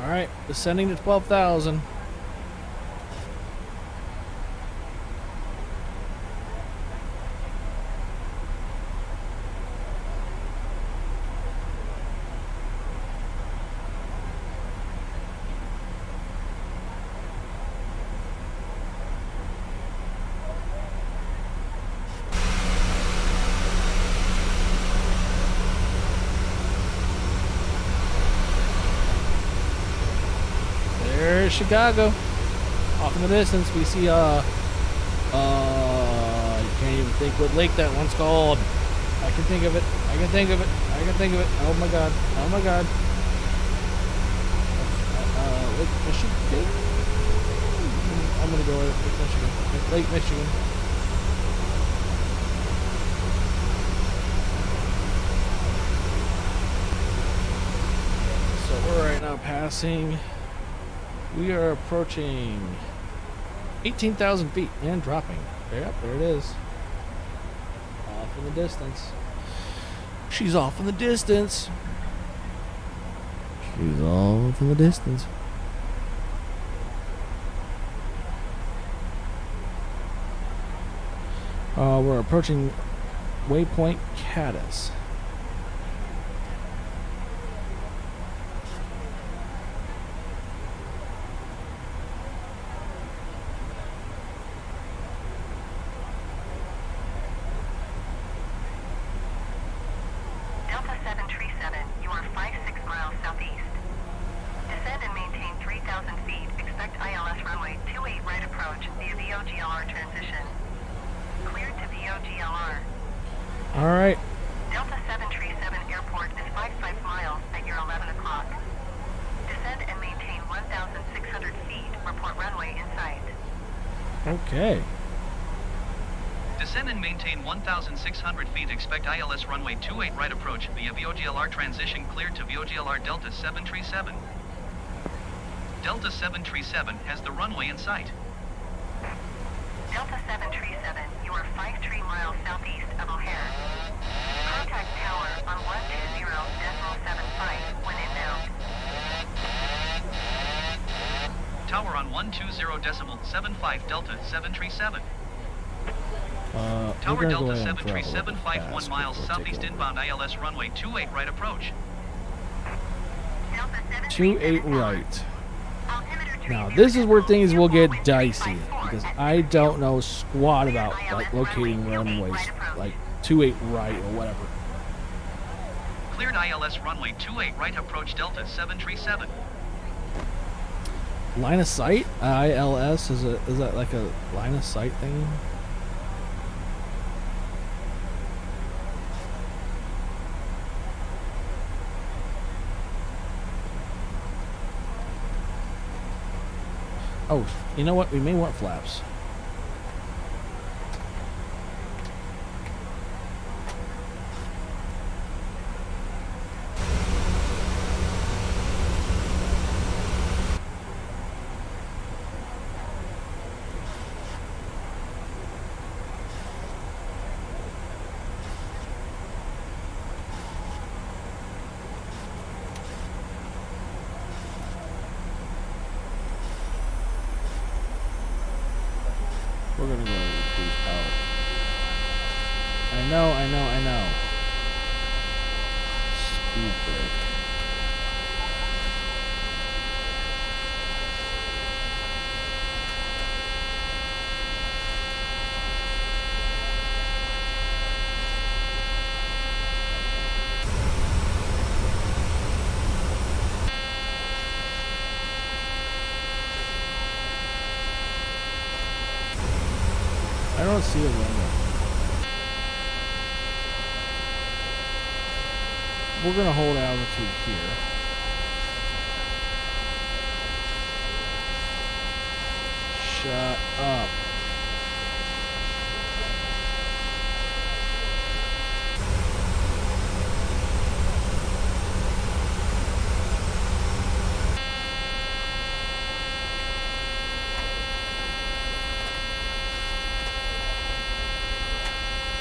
Alright, descending to 12,000. There's Chicago. Off in the distance, we see, you can't even think what lake that one's called. I can think of it. I can think of it. I can think of it. Oh my god. Oh my god. Lake Michigan? I'm gonna go with Lake Michigan. Lake Michigan. So we're right now passing. We are approaching 18,000 feet and dropping. Yep, there it is. Off in the distance. She's off in the distance. She's off in the distance. We're approaching waypoint Caddis. Delta 737, you are 56 miles southeast. Descend and maintain 3,000 feet. Expect ILS runway 28 right approach via VOGLR transition. Cleared to VOGLR. Alright. Delta 737 airport is 55 miles at your 11 o'clock. Descend and maintain 1,600 feet. Report runway in sight. Okay. Descend and maintain 1,600 feet. Expect ILS runway 28 right approach via VOGLR transition cleared to VOGLR Delta 737. Delta 737 has the runway in sight. Delta 737, you are 53 miles southeast of O'Hare. Contact tower on 120.75 when inbound. Tower on 120.75 Delta 737. Tower Delta 737 51 miles southeast inbound ILS runway 28 right approach. 28 right. Now this is where things will get dicey because I don't know squat about like locating runways like 28 right or whatever. Cleared ILS runway 28 right approach Delta 737. Line of sight? ILS is that like a line of sight thing? Oh, you know what? We may want flaps. We're gonna go reduce power. I know. Speed brake. I don't see a window. We're gonna hold altitude here. Shut up.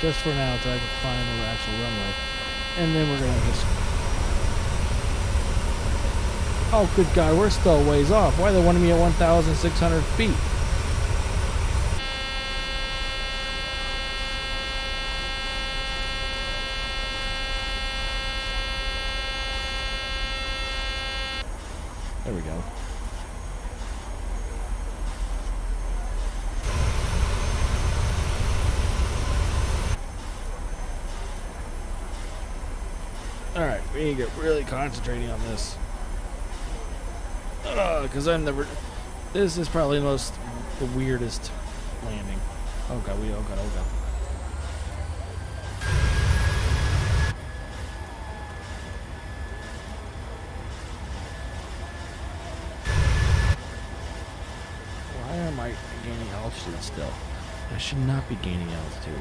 Just for now, until I can find the actual runway. And then we're gonna just... Oh, good God, we're still a ways off. Why are they wanting me at 1,600 feet? There we go. Alright, we need to get really concentrating on this. Because I've never... This is probably the weirdest landing. Oh God, oh God. Why am I gaining altitude still? I should not be gaining altitude.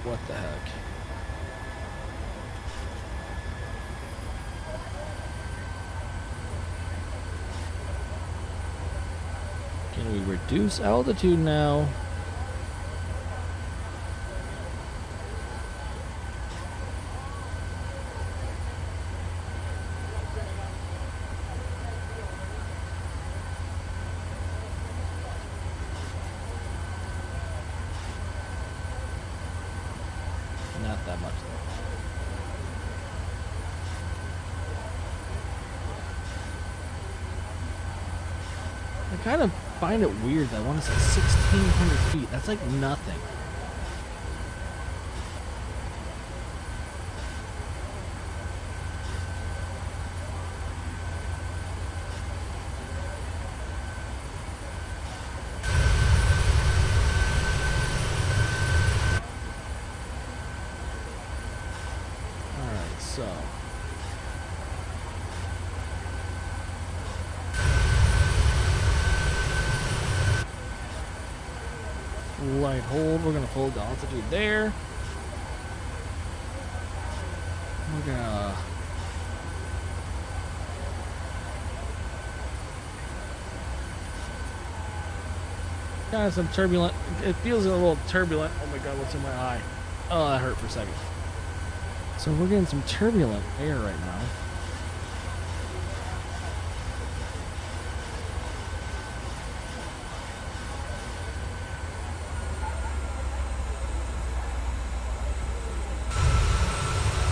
What the heck? Can we reduce altitude now? Not that much though. I kind of find it weird that one is at 1,600 feet. That's like nothing. So light hold, we're gonna hold the altitude there. We're gonna got some turbulent, it feels a little turbulent. Oh my God, what's in my eye? Oh, that hurt for a second. So we're getting some turbulent air right now.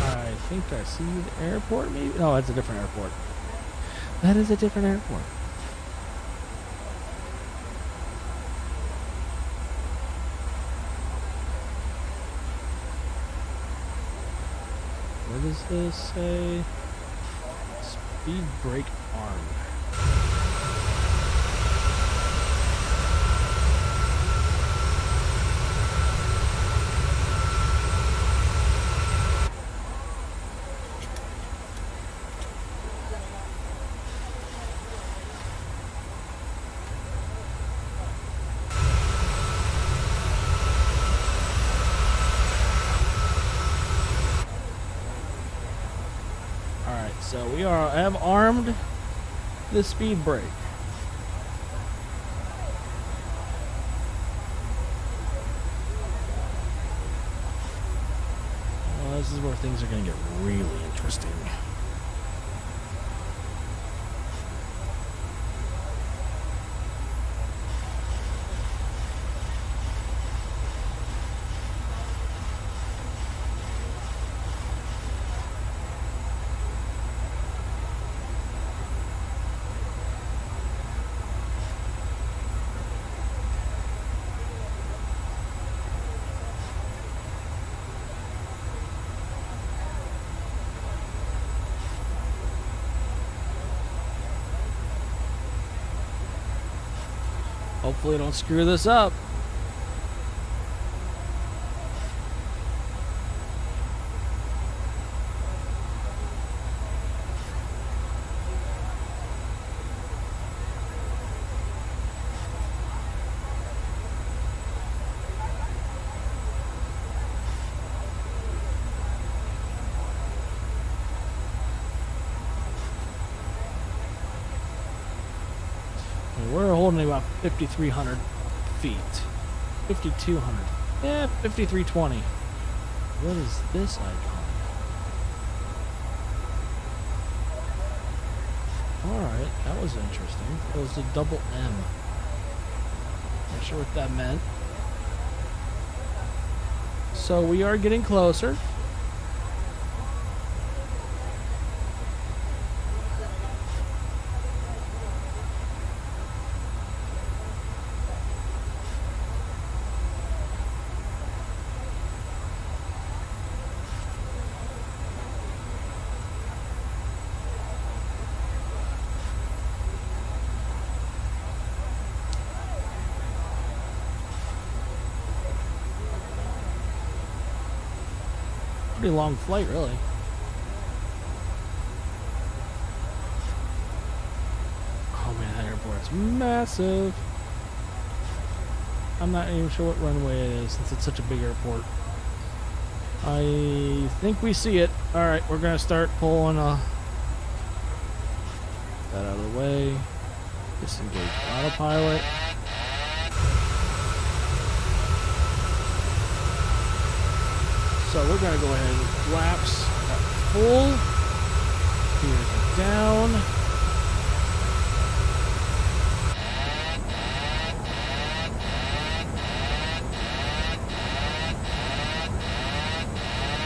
I think I see the airport maybe? No, that's a different airport. That is a different airport. What does this say? Speed brake armed. So we have armed the speed brake. Well, this is where things are going to get really interesting. Hopefully I don't screw this up. We're holding about 5,300 feet. 5,200. Yeah, 5,320. What is this icon? Alright, that was interesting. It was a double M. Not sure what that meant. So we are getting closer. Pretty long flight, really. Oh man, that airport's massive. I'm not even sure what runway it is since it's such a big airport. I think we see it. Alright, we're gonna start pulling that out of the way. Disengage autopilot. So we're going to go ahead and flaps at full. Gears are down.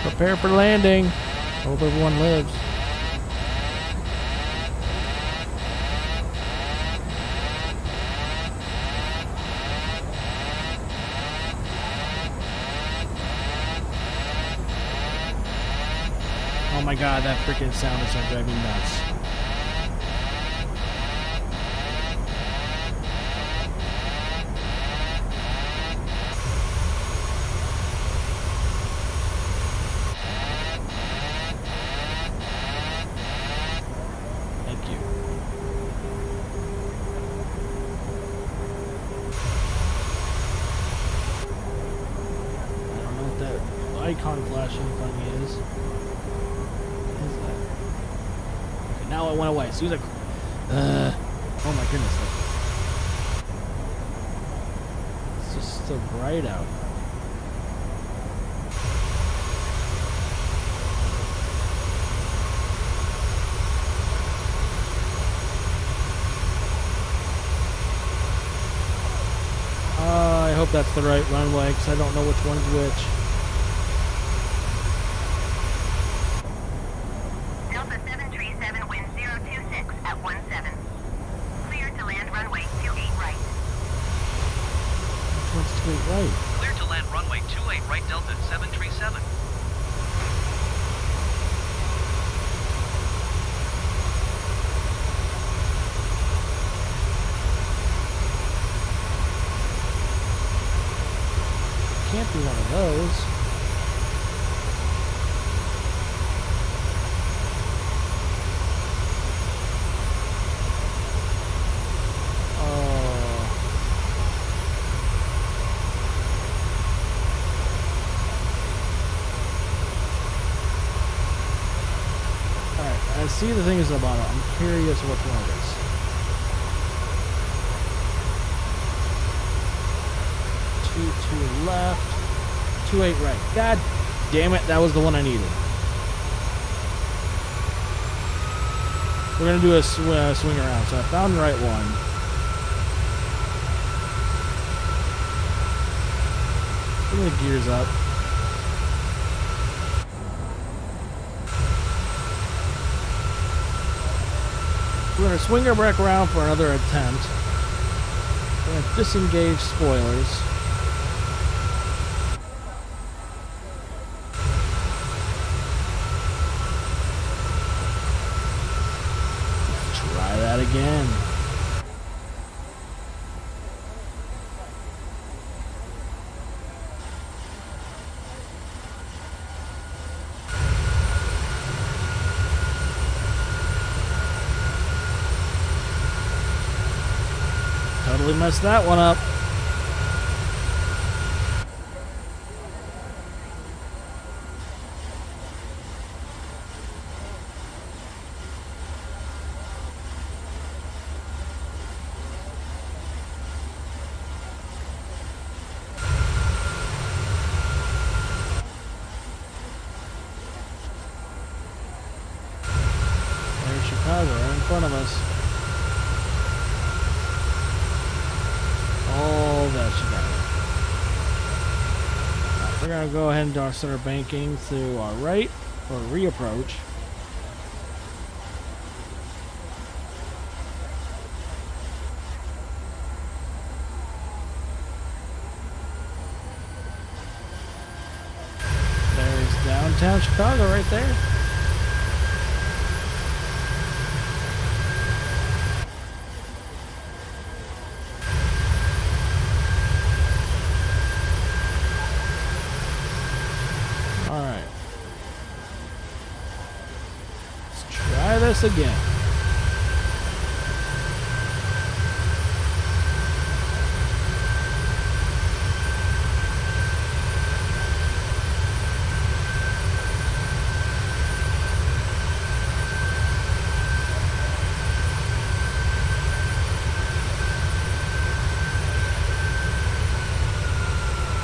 Prepare for landing. Hope everyone lives. Oh my god, that freaking sound is driving me nuts. Thank you. I don't know what that icon flashing thing is. Now it went away. As soon as oh my goodness. It's just so bright out. I hope that's the right runway because I don't know which one's which. Right. Clear to land runway 28 right Delta 737. Can't be one of those. see the things at the bottom. I'm curious which one it is. 2 left, 28 right. God damn it, that was the one I needed. We're gonna do a swing around. So I found the right one. Bring the gears up. We're gonna swing her back around for another attempt. We're gonna disengage spoilers. Try that again. Totally messed that one up. There's Chicago right in front of us. All that Chicago. Right, we're gonna go ahead and start our banking to our right for a reapproach. There's downtown Chicago right there. Alright. Let's try this again.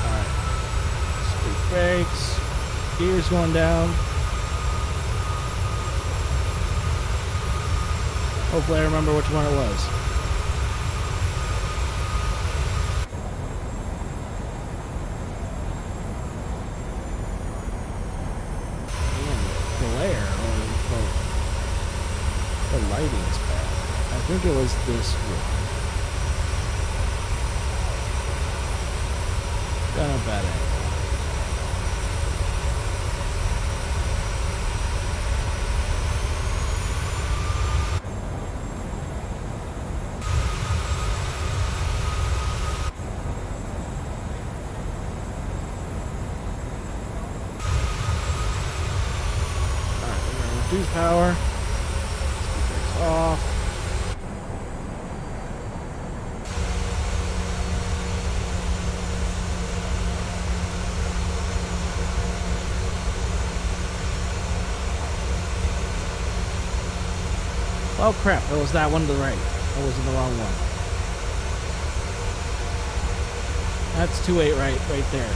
Alright. Speed brakes. Gears going down. Hopefully I remember which one it was. Man, the glare. The lighting is bad. I think it was this one. Got a bad angle. Reduce power. Speed brakes off. Oh crap, it was that one to the right. I was in the wrong one. That's 28 right there.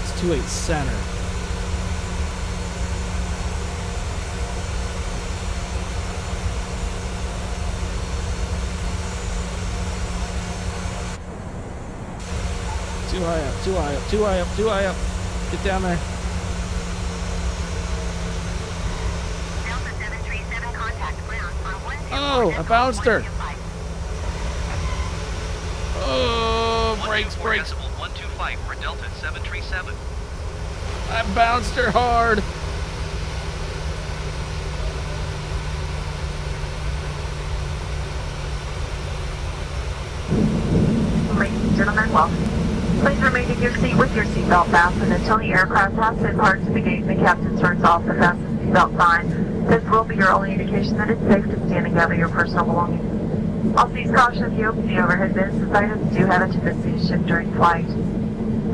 It's 28 center. Too high up, too high up, too high up, too high up. Get down there. Oh, I bounced her. Oh, brakes, brakes. 125 for Delta 737. I bounced her hard. Ladies and gentlemen, welcome. Please remain in your seat with your seatbelt fastened until the aircraft has been parked to the gate and the captain turns off the fasten seatbelt sign. This will be your only indication that it's safe to stand and gather your personal belongings. Also, please caution if you open the overhead bins, as items do have a tendency to shift during flight.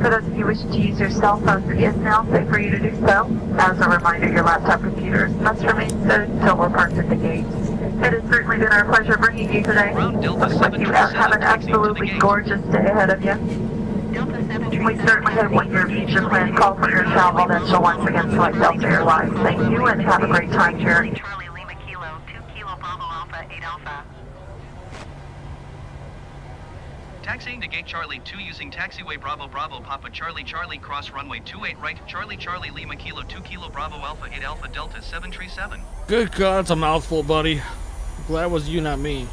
For those of you wishing to use your cell phone, it is now safe for you to do so. As a reminder, your laptop computers must remain stowed until we're parked at the gate. It has certainly been our pleasure bringing you today. Ground Delta Looks like you have an 737 taxiing to the absolutely gate. gorgeous day ahead of you. We certainly hope when your future plans call for your travel that you'll once again select Delta Airlines. Thank you and have a great time here. Charlie Lima Kilo, 2 Kilo Bravo Alpha, 8 Alpha. Taxiing to Gate Charlie 2 using taxiway Bravo Bravo Papa Charlie Charlie cross runway 28 right Charlie Charlie Lima Kilo 2 Kilo Bravo Alpha 8 Alpha Delta 737. Good God, it's a mouthful, buddy. Glad it was you, not me.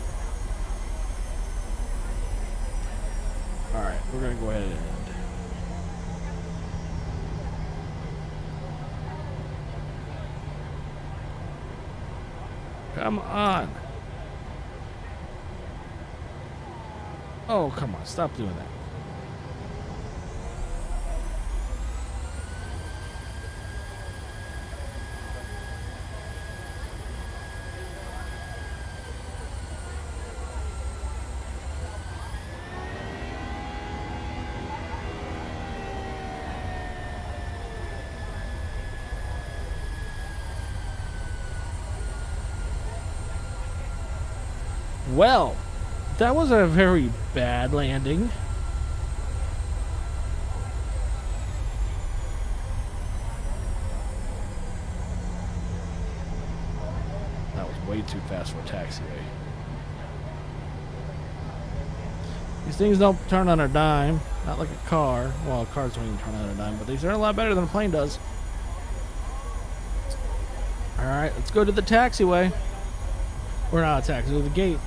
Alright, we're gonna go ahead and end. Come on. Oh, come on. Stop doing that. Well, that was a very bad landing. That was way too fast for a taxiway. These things don't turn on a dime, not like a car. Well, cars don't even turn on a dime, but these are a lot better than a plane does. Alright, let's go to the taxiway. Or not a taxiway, the gate.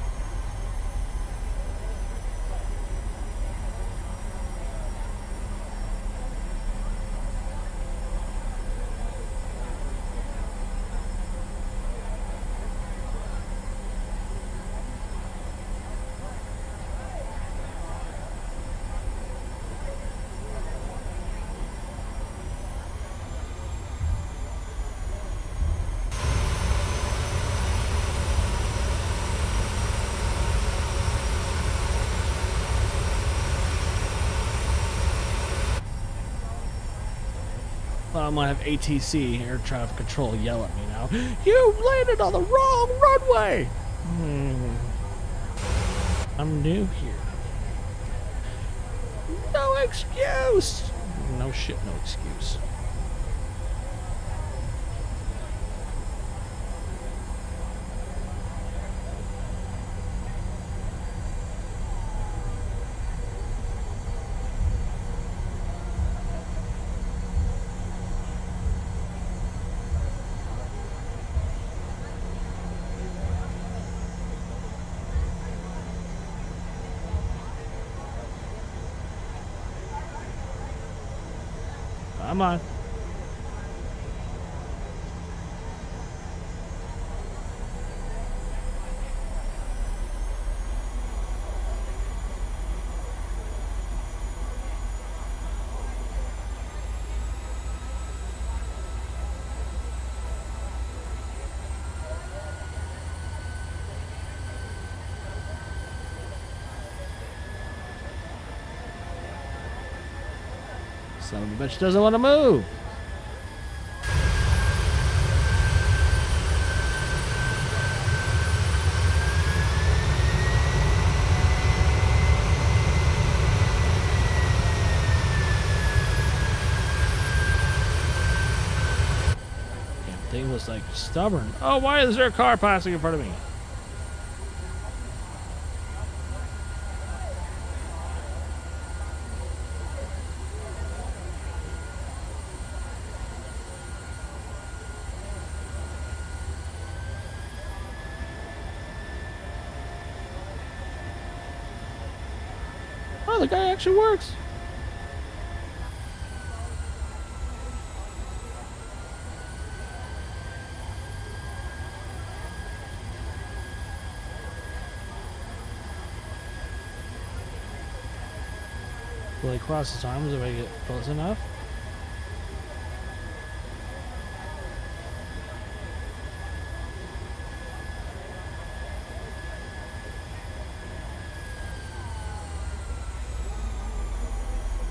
I'm gonna have ATC, Air Traffic Control, yell at me now. You landed on the wrong runway! I'm new here. No excuse! No shit, no excuse. Come on. Son of a bitch doesn't want to move. Damn thing was like stubborn. Oh, why is there a car passing in front of me? Oh, the guy actually works. Will he cross his arms if I get close enough?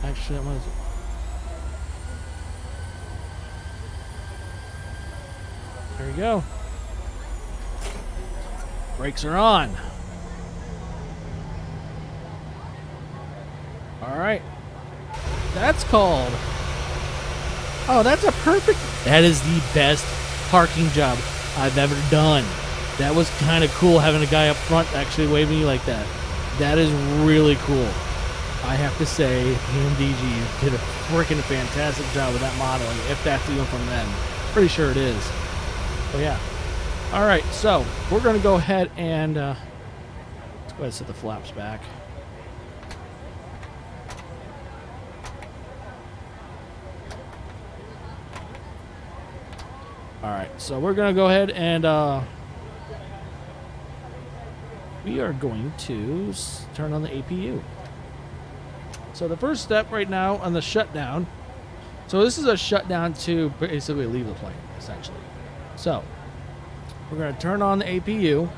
Actually, what is it? There we go. Brakes are on. All right. That's called... Oh, that's a perfect... That is the best parking job I've ever done. That was kind of cool having a guy up front actually waving you like that. That is really cool. I have to say, PMDG did a freaking fantastic job with that modeling, if that's even from them. Pretty sure it is. But yeah. Alright, so we're going to go ahead and let's go ahead and set the flaps back. Alright, so we're going to go ahead and we are going to turn on the APU. So the first step right now on the shutdown, so this is a shutdown to basically leave the plane, essentially. So we're going to turn on the APU.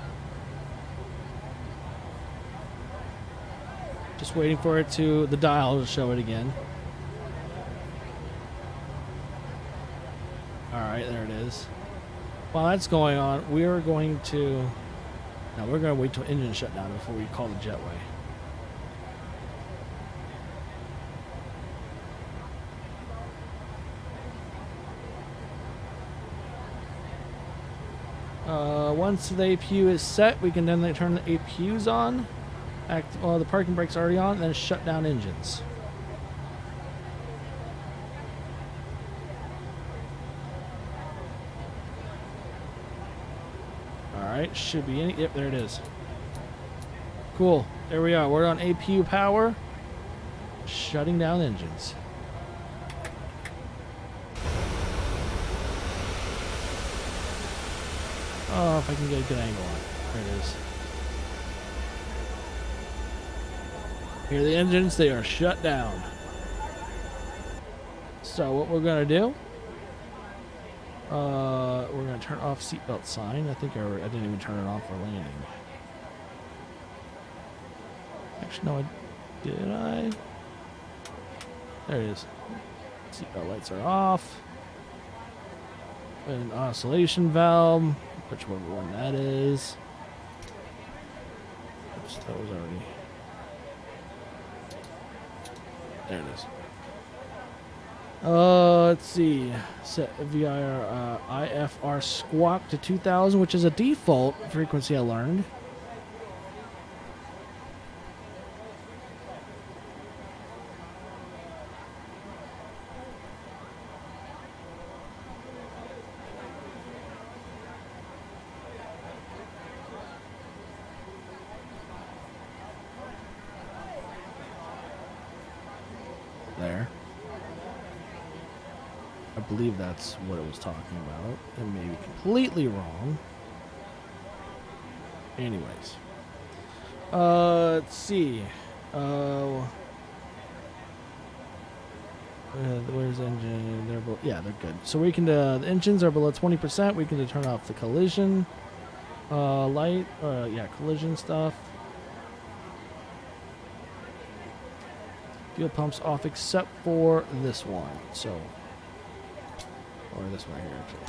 Just waiting for it to, the dial to show it again. Alright, there it is. While that's going on, we are going to, now we're going to wait till engine shutdown before we call the jetway. Once the APU is set, we can then turn the APUs on. The parking brake's already on, and then shut down engines. Alright, should be in. Yep, there it is. Cool. There we are. We're on APU power. Shutting down engines. Oh, if I can get a good angle on it. There it is. Here are the engines. They are shut down. So what we're going to do, we're going to turn off seatbelt sign. I think I didn't even turn it off for landing. Actually, no, did I? There it is. Seatbelt lights are off. An oscillation valve. Whichever one that is. Oops, that was already. There it is. Let's see. Set VIR IFR squawk to 2000, which is a default frequency I learned. There. I believe that's what it was talking about. It may be completely wrong. Anyways. Let's see. Where's the engine? They're yeah, they're good. So we can, the engines are below 20%. We can turn off the collision light. Yeah, collision stuff. Fuel pumps off except for this one. So, or this one here actually.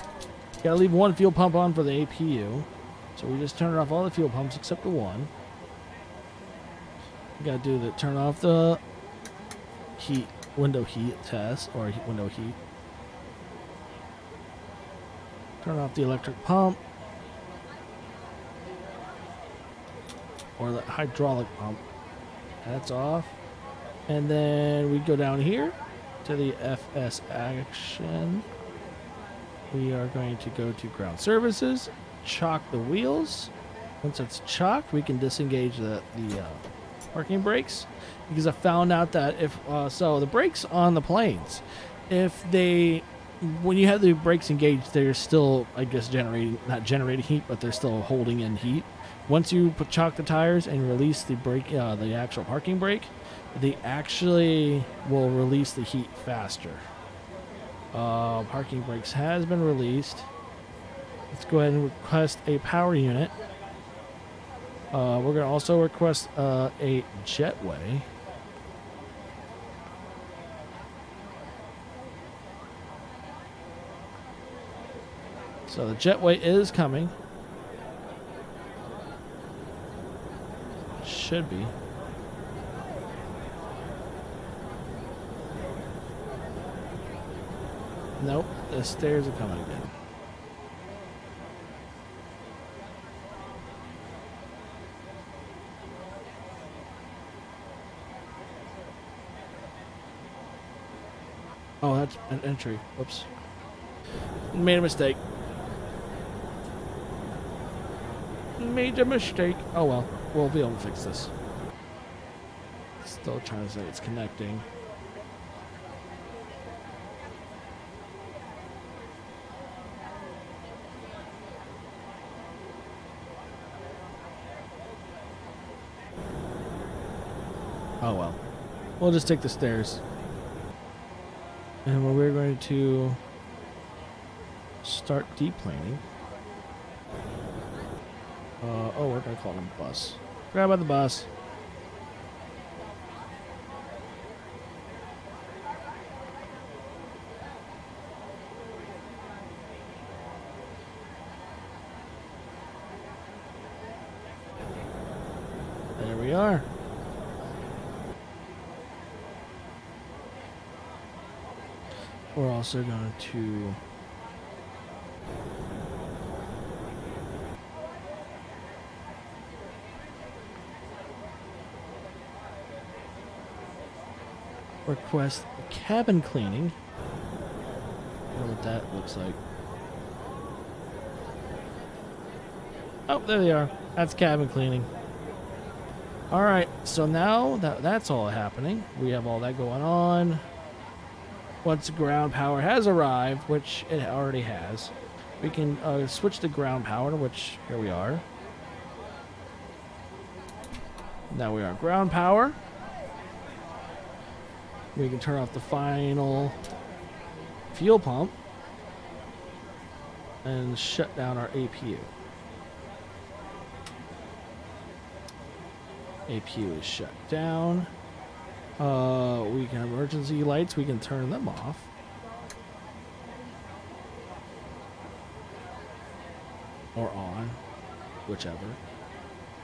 Gotta leave one fuel pump on for the APU. So we just turn off all the fuel pumps except the one. We gotta do the turn off the heat, window heat test, or window heat. Turn off the electric pump. Or the hydraulic pump. That's off. And then we go down here to the FS action. We are going to go to ground services, chock the wheels. Once it's chocked, we can disengage the parking brakes, because I found out that if so the brakes on the planes, if they, when you have the brakes engaged, they're still, I guess, not generating heat, but they're still holding in heat. Once you chock the tires and release the brake, the actual parking brake, they actually will release the heat faster. Parking brakes has been released. Let's go ahead and request a power unit. We're going to also request a jetway. So the jetway is coming. Should be. Nope, the stairs are coming again. Oh, that's an entry. Whoops. Made a mistake. Made a mistake. Oh well, we'll be able to fix this. Still trying to say it's connecting. Oh well. We'll just take the stairs. And we're going to start deplaning. Oh, we're going to call them a bus. Grab by the bus. There we are. We're also going to request cabin cleaning. I don't know what that looks like. Oh, there they are. That's cabin cleaning. Alright, so now that that's all happening, we have all that going on. Once ground power has arrived, which it already has, we can switch to ground power, which here we are. Now we are ground power. We can turn off the final fuel pump and shut down our APU. APU is shut down. We can emergency lights, we can turn them off. Or on, whichever.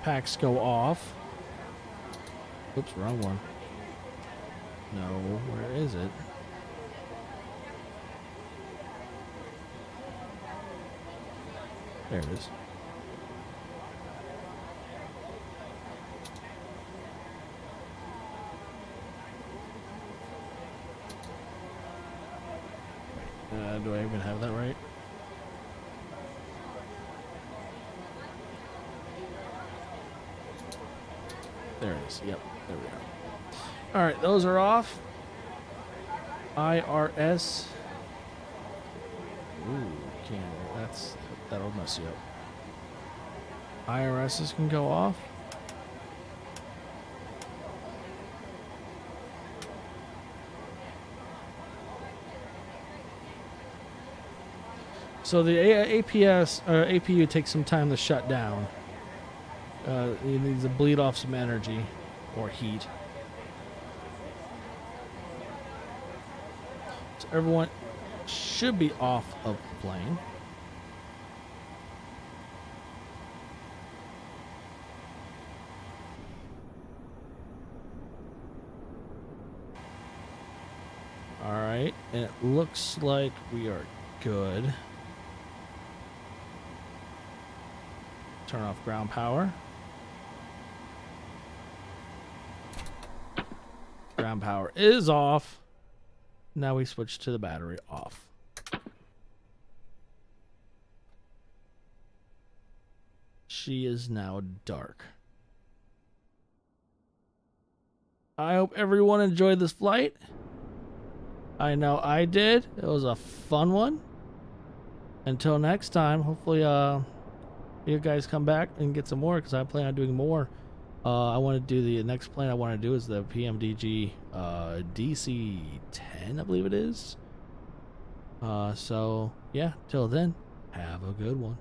Packs go off. Oops, wrong one. No, where is it? There it is. Do I even have that right? There it is. Yep, there we are. Alright, those are off. IRS. Ooh, that'll mess you up. IRSs can go off. So the APU takes some time to shut down. It needs to bleed off some energy or heat. So everyone should be off of the plane. All right, and it looks like we are good. Turn off ground power. Ground power is off. Now we switch to the battery off. She is now dark. I hope everyone enjoyed this flight. I know I did. It was a fun one. Until next time, hopefully you guys come back and get some more, because I plan on doing more. I want to do the next plane I want to do is the PMDG DC-10, I believe it is. So yeah, till then, have a good one.